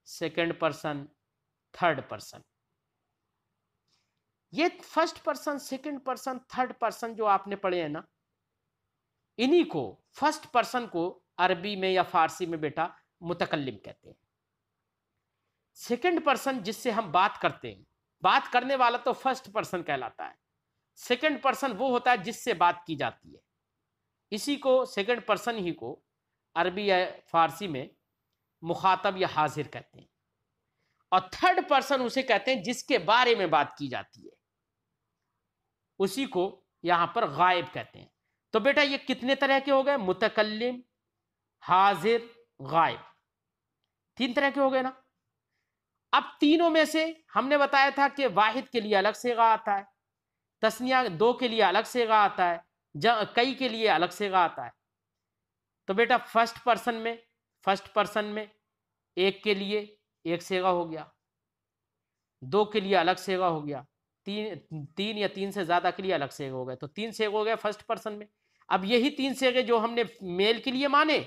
second person, third person. یہ first person, second person, third person جو آپ نے پڑھے ہیں نا, انہی کو فرسٹ پرسن کو عربی میں یا فارسی میں بیٹا متکلم کہتے ہیں. سیکنڈ پرسن جس سے ہم بات کرتے ہیں, بات کرنے والا تو فرسٹ پرسن کہلاتا ہے. سیکنڈ پرسن وہ ہوتا ہے جس سے بات کی جاتی ہے, اسی کو سیکنڈ پرسن ہی کو عربی یا فارسی میں مخاطب یا حاضر کہتے ہیں. اور تھرڈ پرسن اسے کہتے ہیں جس کے بارے میں بات کی جاتی ہے, اسی کو یہاں پر غائب کہتے ہیں. تو بیٹا یہ کتنے طرح کے ہو گئے؟ متکلم, حاضر, غائب. 3 طرح کے ہو گئے نا. اب تینوں میں سے ہم نے بتایا تھا کہ واحد کے لیے الگ صیغہ آتا ہے, تثنیہ 2 کے لیے الگ صیغہ آتا ہے, کئی کے لیے الگ صیغہ آتا ہے. تو بیٹا فرسٹ پرسن میں ایک کے لیے ایک صیغہ ہو گیا, 2 کے لیے الگ صیغہ ہو گیا, 3 یا 3 سے زیادہ کے لیے الگ صیغہ ہو گئے. تو 3 صیغے ہو گئے فرسٹ پرسن میں. اب یہی 3 صیغے جو ہم نے میل کے لیے مانے,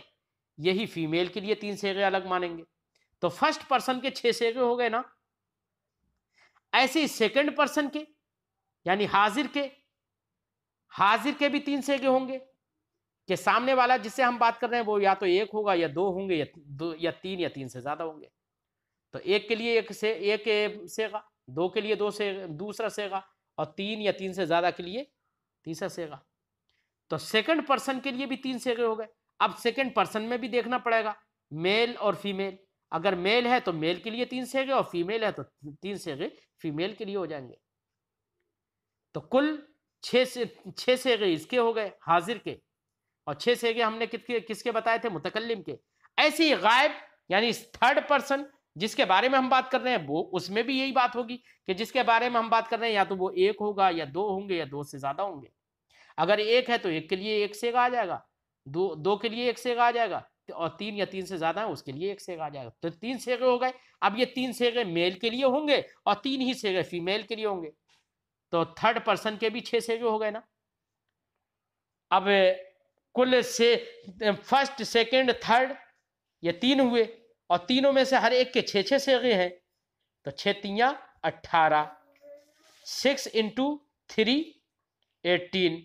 یہی فیمیل کے لیے 3 صیغے الگ مانیں گے. تو فرسٹ پرسن کے 6 صیغے ہو گئے نا. ایسے ہی سیکنڈ پرسن کے یعنی حاضر کے بھی 3 صیغے ہوں گے کہ سامنے والا جس سے ہم بات کر رہے ہیں وہ یا تو 1 ہوگا یا 2 ہوں گے یا 3 یا 3 سے زیادہ ہوں گے. تو 1 کے لیے ایک صیغہ, 2 کے لیے دوسرا صیغہ, اور 3 یا 3 سے زیادہ کے لیے تیسرا صیغہ. تو سیکنڈ پرسن کے لیے بھی 3 صیغے ہو گئے. اب سیکنڈ پرسن میں بھی دیکھنا پڑے گا میل اور فیمیل. اگر میل ہے تو میل کے لیے 3 صیغے, اور فیمیل ہے تو 3 صیغے فیمیل کے لیے ہو جائیں گے. تو کل 6 صیغے اس کے ہو گئے حاضر کے, اور 6 صیغے ہم نے کس کے بتائے تھے؟ متکلم کے. ایسے ہی غائب یعنی تھرڈ پرسن جس کے بارے میں ہم بات کر رہے ہیں, وہ اس میں بھی یہی بات ہوگی کہ جس کے بارے میں ہم بات کر رہے ہیں یا تو وہ 1 ہوگا یا 2 ہوں گے یا 2 سے زیادہ ہوں گے. اگر 1 ہے تو 1 کے لیے 1 صیغہ آ جائے گا, 2 کے لیے 1 صیغہ آ جائے گا, اور 3 یا 3 سے زیادہ ہے اس کے لیے 1 صیغہ آ جائے گا. تو 3 صیغے ہو گئے. اب یہ 3 صیغے میل کے لیے ہوں گے اور 3 ہی صیغے فیمیل کے لیے ہوں گے. تو تھرڈ پرسن کے بھی 6 صیغے ہو گئے نا. اب کل سے فرسٹ, سیکنڈ, تھرڈ یہ 3 ہوئے, اور تینوں میں سے ہر ایک کے 6 صیغے ہیں. تو 6 تیاں 18, 6 into 3 18.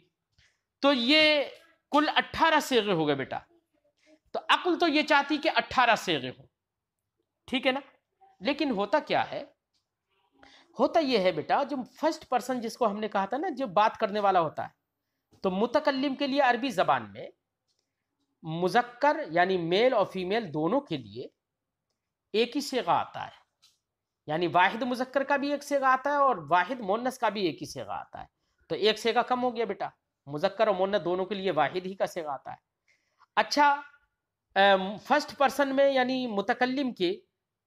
تو یہ کل 18 صیغے ہو گئے بیٹا. تو عقل تو یہ چاہتی کہ 18 صیغے ہوں, ٹھیک ہے نا. لیکن ہوتا کیا ہے؟ ہوتا یہ ہے بیٹا, جو فرسٹ پرسن جس کو ہم نے کہا تھا نا, جو بات کرنے والا ہوتا ہے, تو متکلم کے لیے عربی زبان میں مذکر یعنی میل اور فیمیل دونوں کے لیے ایک ہی صیغہ آتا ہے. یعنی واحد مذکر کا بھی ایک صیغہ آتا ہے اور واحد مؤنث کا بھی ایک ہی صیغہ آتا ہے. تو ایک صیغہ کم ہو گیا بیٹا, مذکر اور مؤنث دونوں کے لیے واحد ہی کا صیغہ آتا ہے. اچھا, فرسٹ پرسن میں یعنی متکلم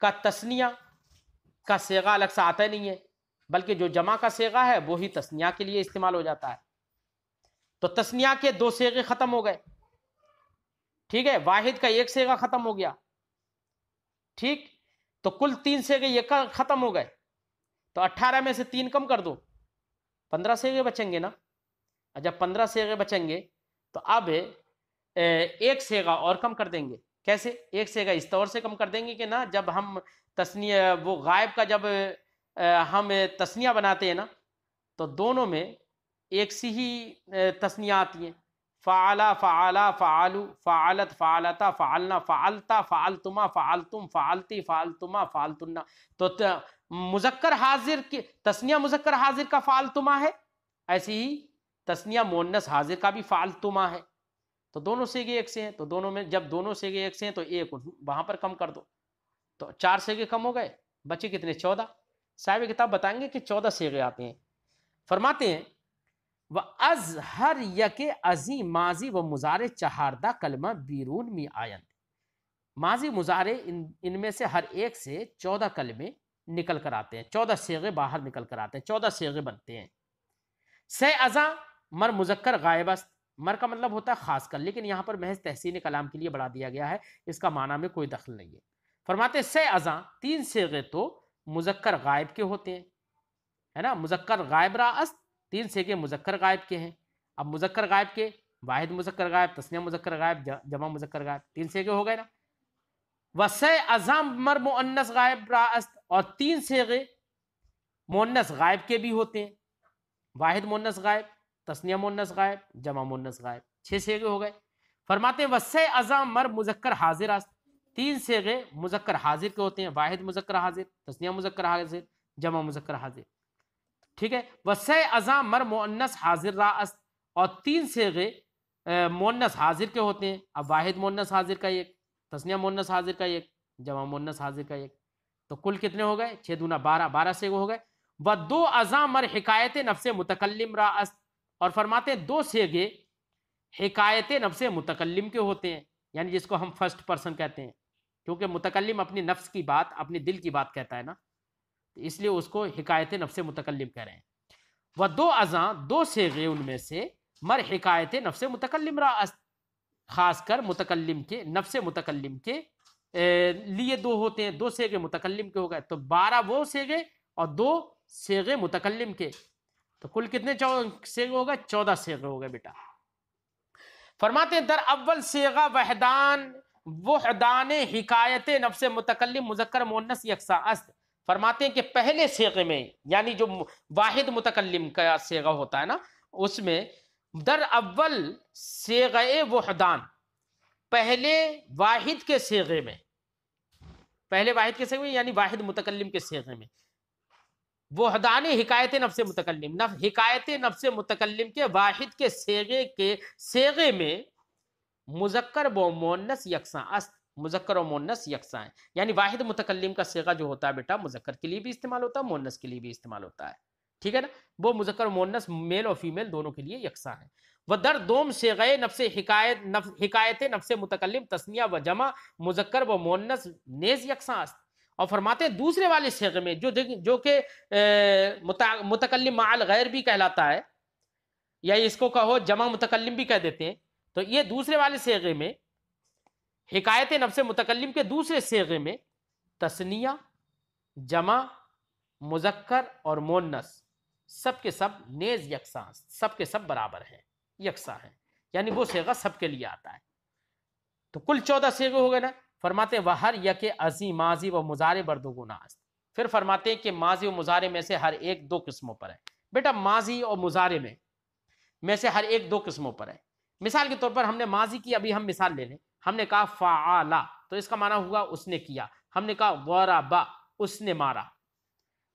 کا تثنیہ کا صیغہ الگ سے آتا ہی نہیں ہے, بلکہ جو جمع کا صیغہ ہے وہی تثنیہ کے لیے استعمال ہو جاتا ہے. تو تثنیہ کے 2 صیغے ختم ہو گئے, ٹھیک ہے. واحد کا 1 صیغہ ختم ہو گیا, ٹھیک. تو کل 3 صیغے یہ ختم ہو گئے. تو 18 میں سے 3 کم کر دو, 15 صیغے بچیں گے نا. جب 15 صیغے بچیں گے تو اب 1 صیغہ اور کم کر دیں گے. کیسے 1 صیغہ؟ اس طور سے کم کر دیں گے کہ نا, جب ہم تثنیہ وہ غائب کا جب ہم تثنیہ بناتے ہیں نا, تو دونوں میں ایک سی ہی تثنیہ آتی ہیں. فعلا, فعلا, فعلو, فعلت, فعلتا, فعلنا, فعلتا, فعلتما, فعلتم, فعلتی, فعلتما, فعلتنا. تو مذکر حاضر کی تثنیہ مذکر حاضر کا فعلتما ہے, ایسی ہی تثنیہ مؤنث حاضر کا بھی فعلتما ہے. تو دونوں صیغے ایک سے ہیں, تو دونوں میں جب دونوں صیغے ایک سے ہیں تو ایک وہاں پر کم کر دو. تو 4 صیغے کم ہو گئے, بچے کتنے؟ 14. صاحب کتاب بتائیں گے کہ 14 صیغے آتے ہیں. فرماتے ہیں وَأَزْهَرْ يَكِ ازی ماضی و مضارع چہاردہ کلمہ بیرون می آیند. ماضی مضارع ان میں سے ہر ایک سے 14 کلمے نکل کر آتے ہیں, 14 صیغے باہر نکل کر آتے ہیں, 14 صیغے بنتے ہیں. سے ازاں مر مذکر غائب است, مر کا مطلب ہوتا ہے خاص کر، لیکن یہاں پر محض تحسین کلام کے لیے بڑھا دیا گیا ہے، اس کا معنی میں کوئی دخل نہیں ہے۔ فرماتے سے ازاں 3 صیغے تو مذکر غائب کے ہوتے ہیں، ہے نا، مذکر غائب را است، 3 صیغے مذکر غائب کے ہیں۔ اب مذکر غائب کے واحد مذکر غائب، تثنیہ مذکر غائب، جمع مذکر غائب، 3 صیغے ہو گئے نا۔ وسے ازاں مر مؤنث غائب را است، اور 3 صیغے مؤنث غائب کے بھی ہوتے ہیں، واحد مؤنث غائب، تثنیہ مؤنث غائب، جمع مؤنث غائب، 6 صیغے ہو گئے۔ فرماتے ہیں وسے ازاں مر مذکر حاضر است، 3 صیغے مذکر حاضر کے ہوتے ہیں، واحد مذکر حاضر، تثنیہ مذکر حاضر، جمع مذکر حاضر، ٹھیک ہے۔ وسے ازاں مر مؤنث حاضر را است، اور 3 صیغے مؤنث حاضر کے ہوتے ہیں، اب واحد مؤنث حاضر کا ایک، تثنیہ مؤنث حاضر کا ایک، جمع مؤنث حاضر کا ایک، تو کل کتنے ہو گئے؟ 6 دونا 12، 12 صیغے ہو گئے۔ و2 ازاں مر حکایت نفس متکلم را است، اور فرماتے ہیں 2 صیغے حکایت نفس متکلم کے ہوتے ہیں، یعنی جس کو ہم فرسٹ پرسن کہتے ہیں، کیونکہ متکلم اپنی نفس کی بات، اپنے دل کی بات کہتا ہے نا، تو اس لیے اس کو حکایت نفس متکلم کہہ رہے ہیں۔ و2 ازاں 2 صیغے ان میں سے مر حکایت نفس متکلم را است، خاص کر متکلم کے، نفس متکلم کے لیے 2 ہوتے ہیں، 2 صیغے متکلم کے ہو گئے، تو 12 وہ صیغے اور 2 صیغے متکلم کے، تو کل کتنے صیغے ہو گئے؟ 14 صیغے ہو گئے بیٹا۔ فرماتے ہیں در اول صیغہ وحدان حکایت نفس متکلم مذکر مؤنث یکساں است، فرماتے ہیں کہ پہلے صیغے میں، یعنی جو واحد متکلم کا صیغہ ہوتا ہے نا، اس میں در اول صیغہ وحدان، پہلے واحد کے صیغے میں، پہلے واحد کے صیغے میں یعنی واحد متکلم کے صیغے میں، وحدان حکایت نفس متکلم، حکایت نفس متکلم کے واحد کے صیغے میں مذکر و مؤنث یکساں است، مذکر و مؤنث یکساں ہے، یعنی واحد متکلم کا صیغہ جو ہوتا ہے بیٹا مذکر کے لیے بھی استعمال ہوتا ہے، مؤنث کے لیے بھی استعمال ہوتا ہے، ٹھیک ہے نا، وہ مذکر و مؤنث میل اور فیمیل دونوں کے لیے یکساں ہے۔ وہ در دوم صیغہ نفس حکایت نفس متکلم تثنیہ و جمع مذکر و مؤنث نیز یکساں است، اور فرماتے ہیں دوسرے والے صیغے میں جو کہ متکلم مع الغیر بھی کہلاتا ہے، یا اس کو کہو جمع متکلم بھی کہہ دیتے ہیں، تو یہ دوسرے والے صیغے میں حکایت نفس متکلم کے دوسرے صیغے میں تثنیہ، جمع، مذکر اور مؤنث سب کے سب نیز یکساں، سب کے سب برابر ہیں، یکساں ہیں، یعنی وہ صیغہ سب کے لیے آتا ہے، تو کل 14 صیغے ہو گئے نا۔ فرماتے ہیں وہر یک ازی ماضی و مضارع بر دو گنا است، پھر فرماتے ہیں کہ ماضی و مضارع میں سے ہر ایک 2 قسموں پر ہے، بیٹا ماضی اور مضارع میں سے ہر ایک 2 قسموں پر ہے۔ مثال کے طور پر ہم نے ماضی کی، ابھی ہم مثال لے لیں، ہم نے کہا فعلا، تو اس کا معنی ہوا اس نے کیا، ہم نے کہا ضربا، اس نے مارا،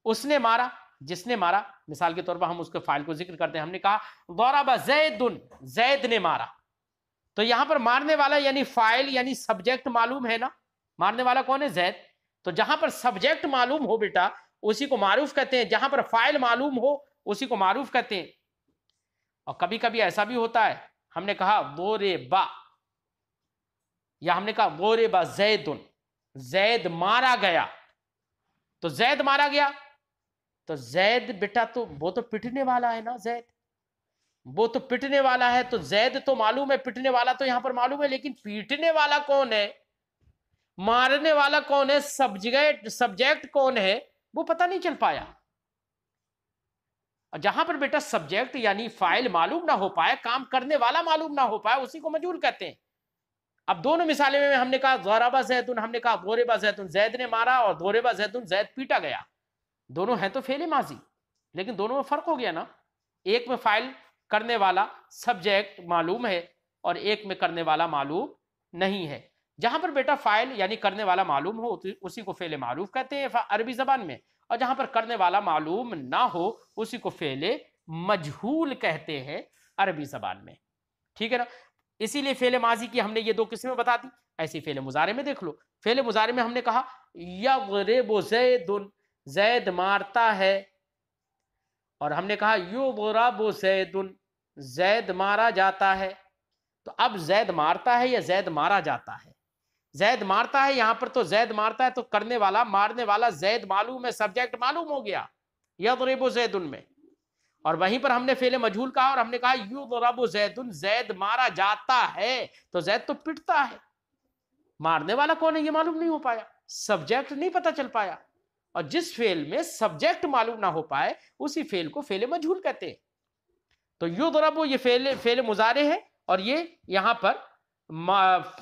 اس نے مارا، جس نے مارا، مثال کے طور پر ہم اس کے فاعل کو ذکر کرتے ہیں، ہم نے کہا ضرب زید، زید نے مارا، تو یہاں پر مارنے والا یعنی فاعل یعنی سبجیکٹ معلوم ہے نا، مارنے والا کون ہے؟ زید، تو جہاں پر سبجیکٹ معلوم ہو بیٹا اسی کو معروف کہتے ہیں، جہاں پر فاعل معلوم ہو اسی کو معروف کہتے ہیں۔ اور کبھی کبھی ایسا بھی ہوتا ہے، ہم نے کہا ضربا، یا ہم نے کہا ضرب زید، زید مارا گیا، تو زید مارا گیا، تو زید بیٹا تو وہ تو پٹنے والا ہے نا، زید وہ تو پٹنے والا ہے، تو زید تو معلوم ہے، پٹنے والا تو یہاں پر معلوم ہے، لیکن پیٹنے والا کون ہے، مارنے والا کون ہے، سبجیکٹ کون ہے، وہ پتہ نہیں چل پایا۔ اور جہاں پر بیٹا سبجیکٹ یعنی فاعل معلوم نہ ہو پائے، کام کرنے والا معلوم نہ ہو پائے، اسی کو مجہول کہتے ہیں۔ اب دونوں مثالیں میں ہم نے کہا ضرب زید، ہم نے کہا ضرب زید، زید نے مارا، اور ضرب زید، زید پیٹا گیا، دونوں ہیں تو فعل ماضی، لیکن دونوں میں فرق ہو گیا نا، ایک میں فاعل کرنے والا سبجیکٹ معلوم ہے اور ایک میں کرنے والا معلوم نہیں ہے۔ جہاں پر بیٹا فاعل یعنی کرنے والا معلوم ہو اسی کو فعل معروف کہتے ہیں عربی زبان میں، اور جہاں پر کرنے والا معلوم نہ ہو اسی کو فعل مجہول کہتے ہیں عربی زبان میں، ٹھیک ہے نا۔ اسی لیے فعل ماضی کی ہم نے یہ 2 قسمیں بتا دی، ایسی فعل مضارع میں دیکھ لو، فعل مضارع میں ہم نے کہا یضرب زید، زید مارتا ہے، اور ہم نے کہا یضرب زید، زید مارا جاتا ہے، تو اب زید مارتا ہے یا زید مارا جاتا ہے؟ زید مارتا ہے، یہاں پر تو زید مارتا ہے تو کرنے والا مارنے والا زید معلوم ہے، سبجیکٹ معلوم ہو گیا یضرب زید میں، اور وہیں پر ہم نے فعل مجہول کہا اور ہم نے کہا یضرب زید، زید مارا جاتا ہے، تو زید تو پٹتا ہے، مارنے والا کون ہے یہ معلوم نہیں ہو پایا، سبجیکٹ نہیں پتا چل پایا، اور جس فعل میں سبجیکٹ معلوم نہ ہو پائے اسی فعل کو فعل مجہول کہتے ہیں۔ تو یضرب یہ فعل مضارع ہے، اور یہ یہاں پر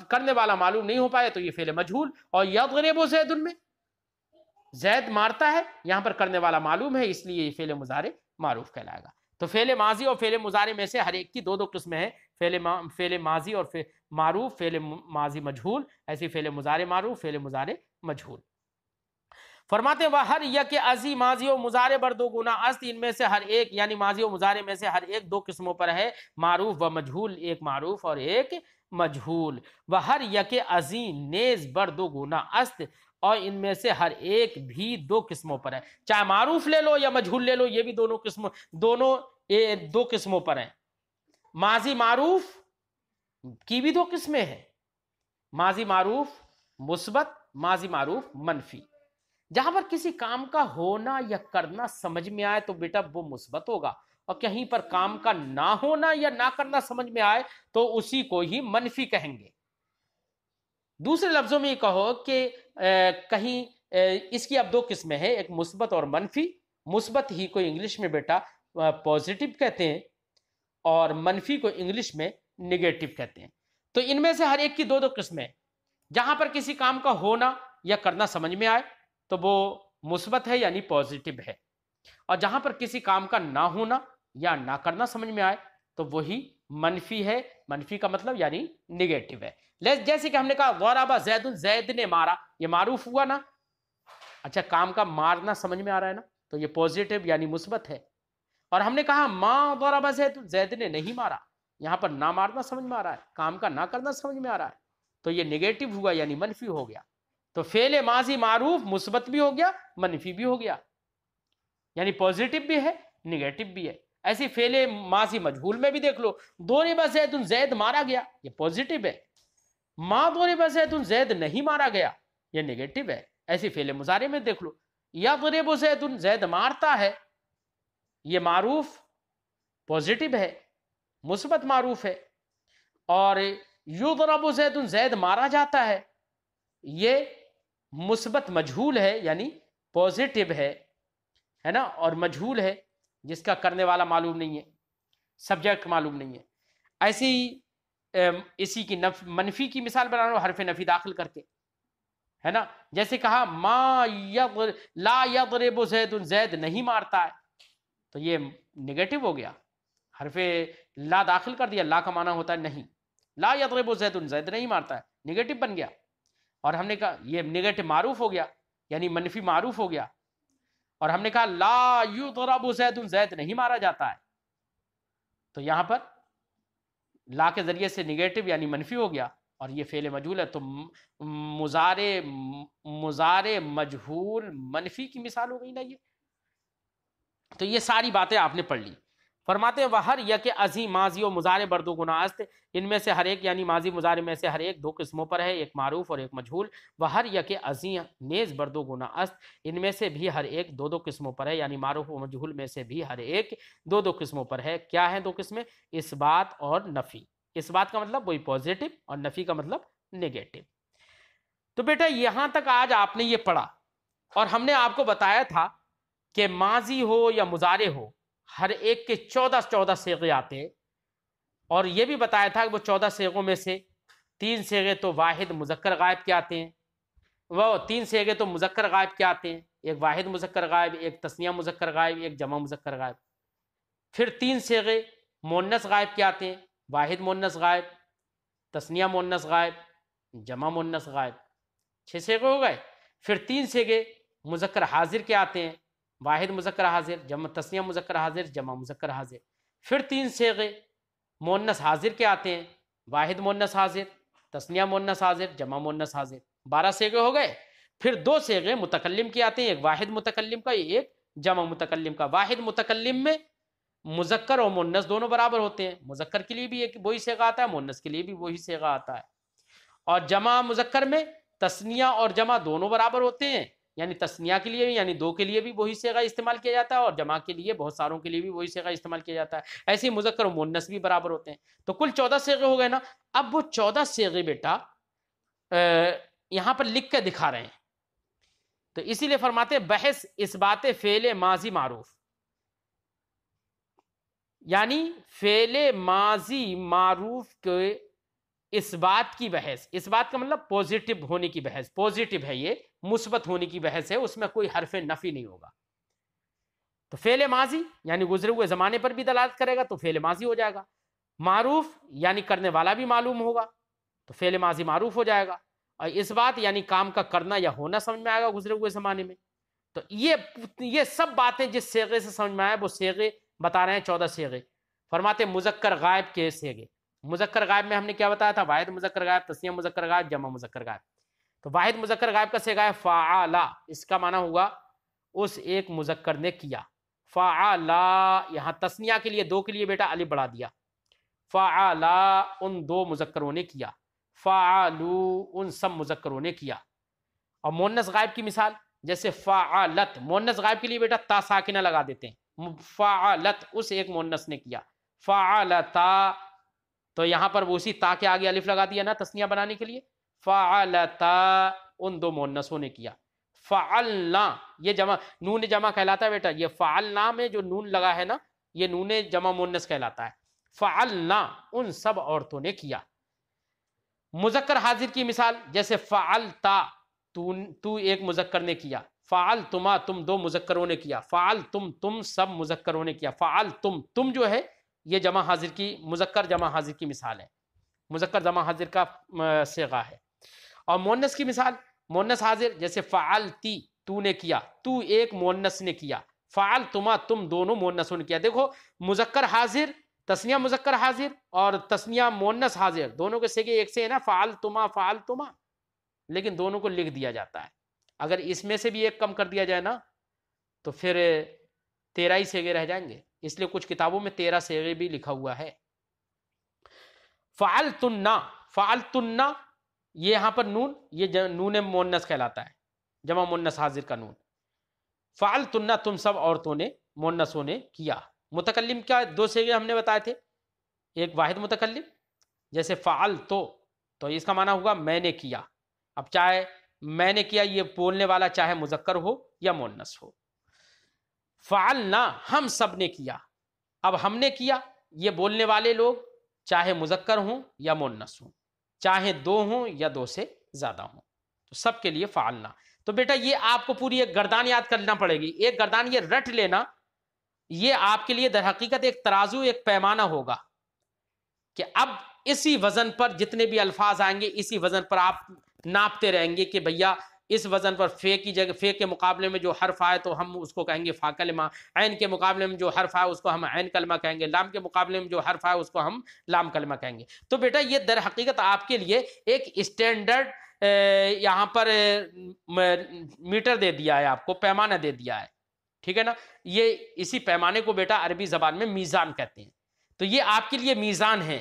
کرنے والا معلوم نہیں ہو پایا تو یہ فعل مجہول، اور یضرب زید میں زید مارتا ہے، یہاں پر کرنے والا معلوم ہے اس لیے یہ فعل مضارع معروف کہلائے گا۔ تو فعل ماضی اور فعل مضارع میں سے ہر ایک کی دو قسمیں ہیں، فعل ماضی اور معروف، فعل ماضی مجہول، ایسی فعل مضارع معروف، فعل مضارع مجہول۔ فرماتے ہیں وہر یک ازی ماضی و مضارع بر دو گنا است، ان میں سے ہر ایک یعنی ماضی و مضارع میں سے ہر ایک دو قسموں پر ہے، معروف و مجہول، ایک معروف اور ایک مجہول۔ وہر یک ازی نیز بر دو گنا است، اور ان میں سے ہر ایک بھی دو قسموں پر ہے، چاہے معروف لے لو یا مجہول لے لو، یہ بھی دو قسموں پر ہیں۔ ماضی معروف کی بھی دو قسمیں ہیں، ماضی معروف مثبت، ماضی معروف منفی۔ جہاں پر کسی کام کا ہونا یا کرنا سمجھ میں آئے تو بیٹا وہ مثبت ہوگا، اور کہیں پر کام کا نہ ہونا یا نہ کرنا سمجھ میں آئے تو اسی کو ہی منفی کہیں گے۔ دوسرے لفظوں میں یہ کہو کہ کہیں اس کی اب دو قسمیں ہیں، ایک مثبت اور منفی۔ مثبت ہی کو انگلش میں بیٹا پازیٹیو کہتے ہیں، اور منفی کو انگلش میں نگیٹو کہتے ہیں۔ تو ان میں سے ہر ایک کی دو قسمیں، جہاں پر کسی کام کا ہونا یا کرنا سمجھ میں آئے تو وہ مثبت ہے یعنی پازیٹیو ہے، اور جہاں پر کسی کام کا نہ ہونا یا نہ کرنا سمجھ میں آئے تو وہی منفی ہے، منفی کا مطلب یعنی نگیٹو ہے۔ جیسے کہ ہم نے کہا ضرب زید، زید نے مارا، یہ معروف ہوا نا، اچھا کام کا مارنا سمجھ میں آ رہا ہے نا، تو یہ پازیٹیو یعنی مثبت ہے۔ اور ہم نے کہا ما ضرب زید، زید نے نہیں مارا، یہاں پر نہ مارنا سمجھ میں آ رہا ہے، کام کا نہ کرنا سمجھ میں آ رہا ہے، تو یہ نگیٹو ہوا یعنی منفی ہو گیا۔ تو فعل ماضی معروف مثبت بھی ہو گیا، منفی بھی ہو گیا، یعنی پازیٹیو بھی ہے، نگیٹو بھی ہے۔ ایسی فعل ماضی مجہول میں بھی دیکھ لو، ضرب زید، زید مارا گیا، یہ پازیٹیو ہے۔ ما ضرب زید، زید نہیں مارا گیا، یہ نگیٹو ہے۔ ایسی فعل مضارع میں دیکھ لو، یضرب زید، زید مارتا ہے، یہ معروف پازیٹیو ہے، مثبت معروف ہے، اور یضرب زید، زید مارا جاتا ہے، یہ مثبت مجہول ہے یعنی پازیٹیو ہے نا، اور مجہول ہے جس کا کرنے والا معلوم نہیں ہے، سبجیکٹ معلوم نہیں ہے۔ ایسی اسی کی منفی کی مثال بنا لو حرف نفی داخل کر کے، ہے نا، جیسے کہا لا یضرب زید، زید نہیں مارتا ہے، تو یہ نگیٹو ہو گیا، حرف لا داخل کر دیا، لا کا معنی ہوتا ہے نہیں، لا یضرب زید، زید نہیں مارتا ہے، نگیٹو بن گیا۔ اور ہم نے کہا یہ نگیٹو معروف ہو گیا یعنی منفی معروف ہو گیا، اور ہم نے کہا لا یضرب زید، زید نہیں مارا جاتا ہے، تو یہاں پر لا کے ذریعے سے نگیٹو یعنی منفی ہو گیا، اور یہ فعل مجہول ہے، تو مضارع مجہول منفی کی مثال ہو گئی نا یہ۔ تو یہ ساری باتیں آپ نے پڑھ لی۔ فرماتے ہیں وہر یک ازی ماضی و مضارع بر دو گنا است، ان میں سے ہر ایک یعنی ماضی مضارع میں سے ہر ایک دو قسموں پر ہے، ایک معروف اور ایک مجہول۔ وہر یک ازی نیز بر دو گنا است، ان میں سے بھی ہر ایک دو قسموں پر ہے، یعنی معروف و مجہول میں سے بھی ہر ایک دو قسموں پر ہے۔ کیا ہیں دو قسمیں؟ اس بات اور نفی۔ اس بات کا مطلب وہی پازیٹیو، اور نفی کا مطلب نگیٹو۔ تو بیٹا یہاں تک آج آپ نے یہ پڑھا، اور ہم نے آپ کو بتایا تھا کہ ماضی ہو یا مضارع ہو ہر ایک کے 14 صیغے آتے ہیں، اور یہ بھی بتایا تھا کہ وہ 14 صیغوں میں سے 3 صیغے تو واحد مذکر غائب کے آتے ہیں، وہ 3 صیغے تو مذکر غائب کے آتے ہیں، ایک واحد مذکر غائب، ایک تثنیہ مذکر غائب، ایک جمع مذکر غائب۔ پھر 3 صیغے مؤنث غائب کے آتے ہیں، واحد مؤنث غائب، تثنیہ مؤنث غائب، جمع مؤنث غائب، 6 صیغے ہو گئے۔ پھر 3 صیغے مذکر حاضر کے آتے ہیں، واحد مذکر حاضر، جمع تثنیہ مذکر حاضر، جمع مذکر حاضر۔ پھر 3 صیغے مؤنث حاضر کے آتے ہیں، واحد مؤنث حاضر، تثنیہ مؤنث حاضر، جمع مؤنث حاضر، 12 صیغے ہو گئے۔ پھر 2 صیغے متکلم کے آتے ہیں، ایک واحد متکلم کا، ایک جمع متکلم کا۔ واحد متکلم میں مذکر اور مؤنث دونوں برابر ہوتے ہیں، مذکر کے لیے بھی ایک وہی صیغہ آتا ہے، مؤنث کے لیے بھی وہی صیغہ آتا ہے۔ اور جمع مذکر میں تثنیہ اور جمع دونوں برابر ہوتے ہیں، یعنی تثنیہ کے لیے بھی یعنی دو کے لیے بھی وہی صیغہ استعمال کیا جاتا ہے، اور جمع کے لیے بہت ساروں کے لیے بھی وہی صیغہ استعمال کیا جاتا ہے۔ ایسے ہی مذکر و مؤنث بھی برابر ہوتے ہیں۔ تو کل 14 صیغے ہو گئے نا۔ اب وہ 14 صیغے بیٹا یہاں پر لکھ کے دکھا رہے ہیں، تو اسی لیے فرماتے ہیں بحث اثبات فعل ماضی معروف، یعنی فعل ماضی معروف کے اس بات کی بحث، اس بات کا مطلب پوزیٹو ہونے کی بحث، پوزیٹو ہے یہ، مثبت ہونے کی بحث ہے، اس میں کوئی حرف نفی نہیں ہوگا۔ تو فعل ماضی یعنی گزرے ہوئے زمانے پر بھی دلالت کرے گا تو فعل ماضی ہو جائے گا، معروف یعنی کرنے والا بھی معلوم ہوگا تو فعل ماضی معروف ہو جائے گا، اور اس بات یعنی کام کا کرنا یا ہونا سمجھ میں آئے گا گزرے ہوئے زمانے میں۔ تو یہ سب باتیں جس صیغے سے سمجھ میں آئے وہ صیغے بتا رہے ہیں 14 صیغے۔ فرماتے مذکر غائب کے صیغے، مذکر غائب میں ہم نے کیا بتایا تھا؟ واحد مذکر غائب، تثنیہ مذکر غائب، جمع مذکر غائب۔ تو واحد مذکر غائب کا صیغہ ہے فعلا، اس کا معنی ہوا اس ایک مذکر نے کیا۔ فعلا یہاں تثنیہ کے لیے دو کے لیے بیٹا الف بڑھا دیا، فعلا ان دو مذکروں نے کیا، فعلو ان سب مذکروں نے کیا۔ اور مؤنث غائب کی مثال جیسے فعلت، مؤنث غائب کے لیے بیٹا تا ساکنہ لگا دیتے ہیں، فعلت اس ایک مؤنث نے کیا، فعلتا تو یہاں پر وہ اسی تا کے آگے الف لگا دیا نا تثنیہ بنانے کے لیے، فعلتا ان دو مؤنثوں نے کیا۔ فعلنا یہ جمع نون جمع کہلاتا ہے بیٹا، یہ فعلنا میں جو نون لگا ہے نا یہ نون جمع مؤنث کہلاتا ہے۔ فعلنا ان سب عورتوں نے کیا۔ مذکر حاضر کی مثال جیسے فعلتا تو ایک مذکر نے کیا، فعلتما تم دو مذکروں نے کیا، فعلتم تم سب مذکروں نے کیا، فعلتم تم جو ہے یہ جمع حاضر کی، مذکر جمع حاضر کی مثال ہے، مذکر جمع حاضر کا صیغہ ہے۔ اور مؤنث کی مثال مؤنث حاضر جیسے فعلتی تو نے کیا، تو ایک مؤنث نے کیا، فعلتما تم دونوں مؤنثوں نے کیا۔ دیکھو مذکر حاضر، تثنیہ مذکر حاضر اور تثنیہ مؤنث حاضر دونوں کے صیغے ایک سے ہے نا، فعلتما فعلتما، لیکن دونوں کو لکھ دیا جاتا ہے۔ اگر اس میں سے بھی ایک کم کر دیا جائے نا تو پھر 13 ہی صیغے رہ جائیں گے، اس لیے کچھ کتابوں میں 13 صیغے بھی لکھا ہوا ہے۔ فعلتنا، فعلتنا یہ یہاں پر نون، یہ نون مؤنث کہلاتا ہے، جمع مؤنث حاضر کا نون۔ فعلتنا تم سب عورتوں نے مؤنثوں نے کیا۔ متکلم کا دو صیغے ہم نے بتائے تھے، ایک واحد متکلم جیسے فعلتو تو اس کا معنی ہوگا میں نے کیا، اب چاہے میں نے کیا یہ بولنے والا چاہے مذکر ہو یا مؤنث ہو۔ فعلنا ہم سب نے کیا، اب ہم نے کیا یہ بولنے والے لوگ چاہے مذکر ہوں یا مؤنث ہوں، چاہے دو ہوں یا دو سے زیادہ ہوں، تو سب کے لیے فعلنا۔ تو بیٹا یہ آپ کو پوری ایک گردان یاد کرنا پڑے گی، ایک گردان یہ رٹ لینا، یہ آپ کے لیے در حقیقت ایک ترازو ایک پیمانہ ہوگا کہ اب اسی وزن پر جتنے بھی الفاظ آئیں گے اسی وزن پر آپ ناپتے رہیں گے کہ بھیا اس وزن پر فے کی جگہ، فے کے مقابلے میں جو حرف آئے تو ہم اس کو کہیں گے فا کلمہ، عین کے مقابلے میں جو حرف آئے اس کو ہم عین کلمہ کہیں گے، لام کے مقابلے میں جو حرف آئے اس کو ہم لام کلمہ کہیں گے۔ تو بیٹا یہ در حقیقت آپ کے لیے ایک اسٹینڈرڈ یہاں پر میٹر دے دیا ہے، آپ کو پیمانہ دے دیا ہے، ٹھیک ہے نا۔ یہ اسی پیمانے کو بیٹا عربی زبان میں میزان کہتے ہیں۔ تو یہ آپ کے لیے میزان ہے،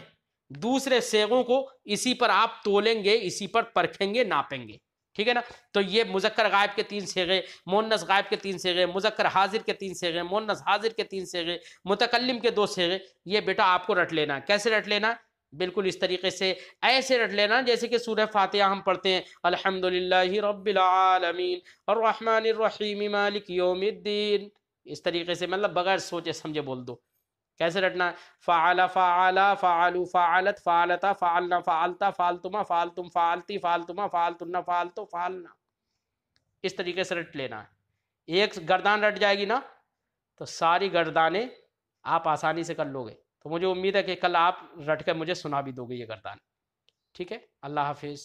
دوسرے صیغوں کو اسی پر آپ تولیں گے، اسی پر پرکھیں گے، ناپیں گے، ٹھیک ہے نا۔ تو یہ مذکر غائب کے 3 صیغے، مؤنث غائب کے 3 صیغے، مذکر حاضر کے 3 صیغے، مؤنث حاضر کے 3 صیغے، متکلم کے 2 صیغے، یہ بیٹا آپ کو رٹ لینا ہے۔ کیسے رٹ لینا؟ بالکل اس طریقے سے، ایسے رٹ لینا جیسے کہ سورہ فاتحہ ہم پڑھتے ہیں الحمدللہ رب العالمین الرحمن الرحیم مالک یوم الدین، اس طریقے سے، مطلب بغیر سوچے سمجھے بول دو۔ کیسے رٹنا ہے؟ فعل فعلا فعلوا فعلت فعلتا فعلنا فعلتا فعلتما فعلتم فعلتی فعلتما فعلتن فعلتو فعلنا، اس طریقے سے رٹ لینا ہے۔ ایک گردان رٹ جائے گی نا تو ساری گردانیں آپ آسانی سے کر لو گے۔ تو مجھے امید ہے کہ کل آپ رٹ کے مجھے سنا بھی دو گے یہ گردان، ٹھیک ہے۔ اللہ حافظ۔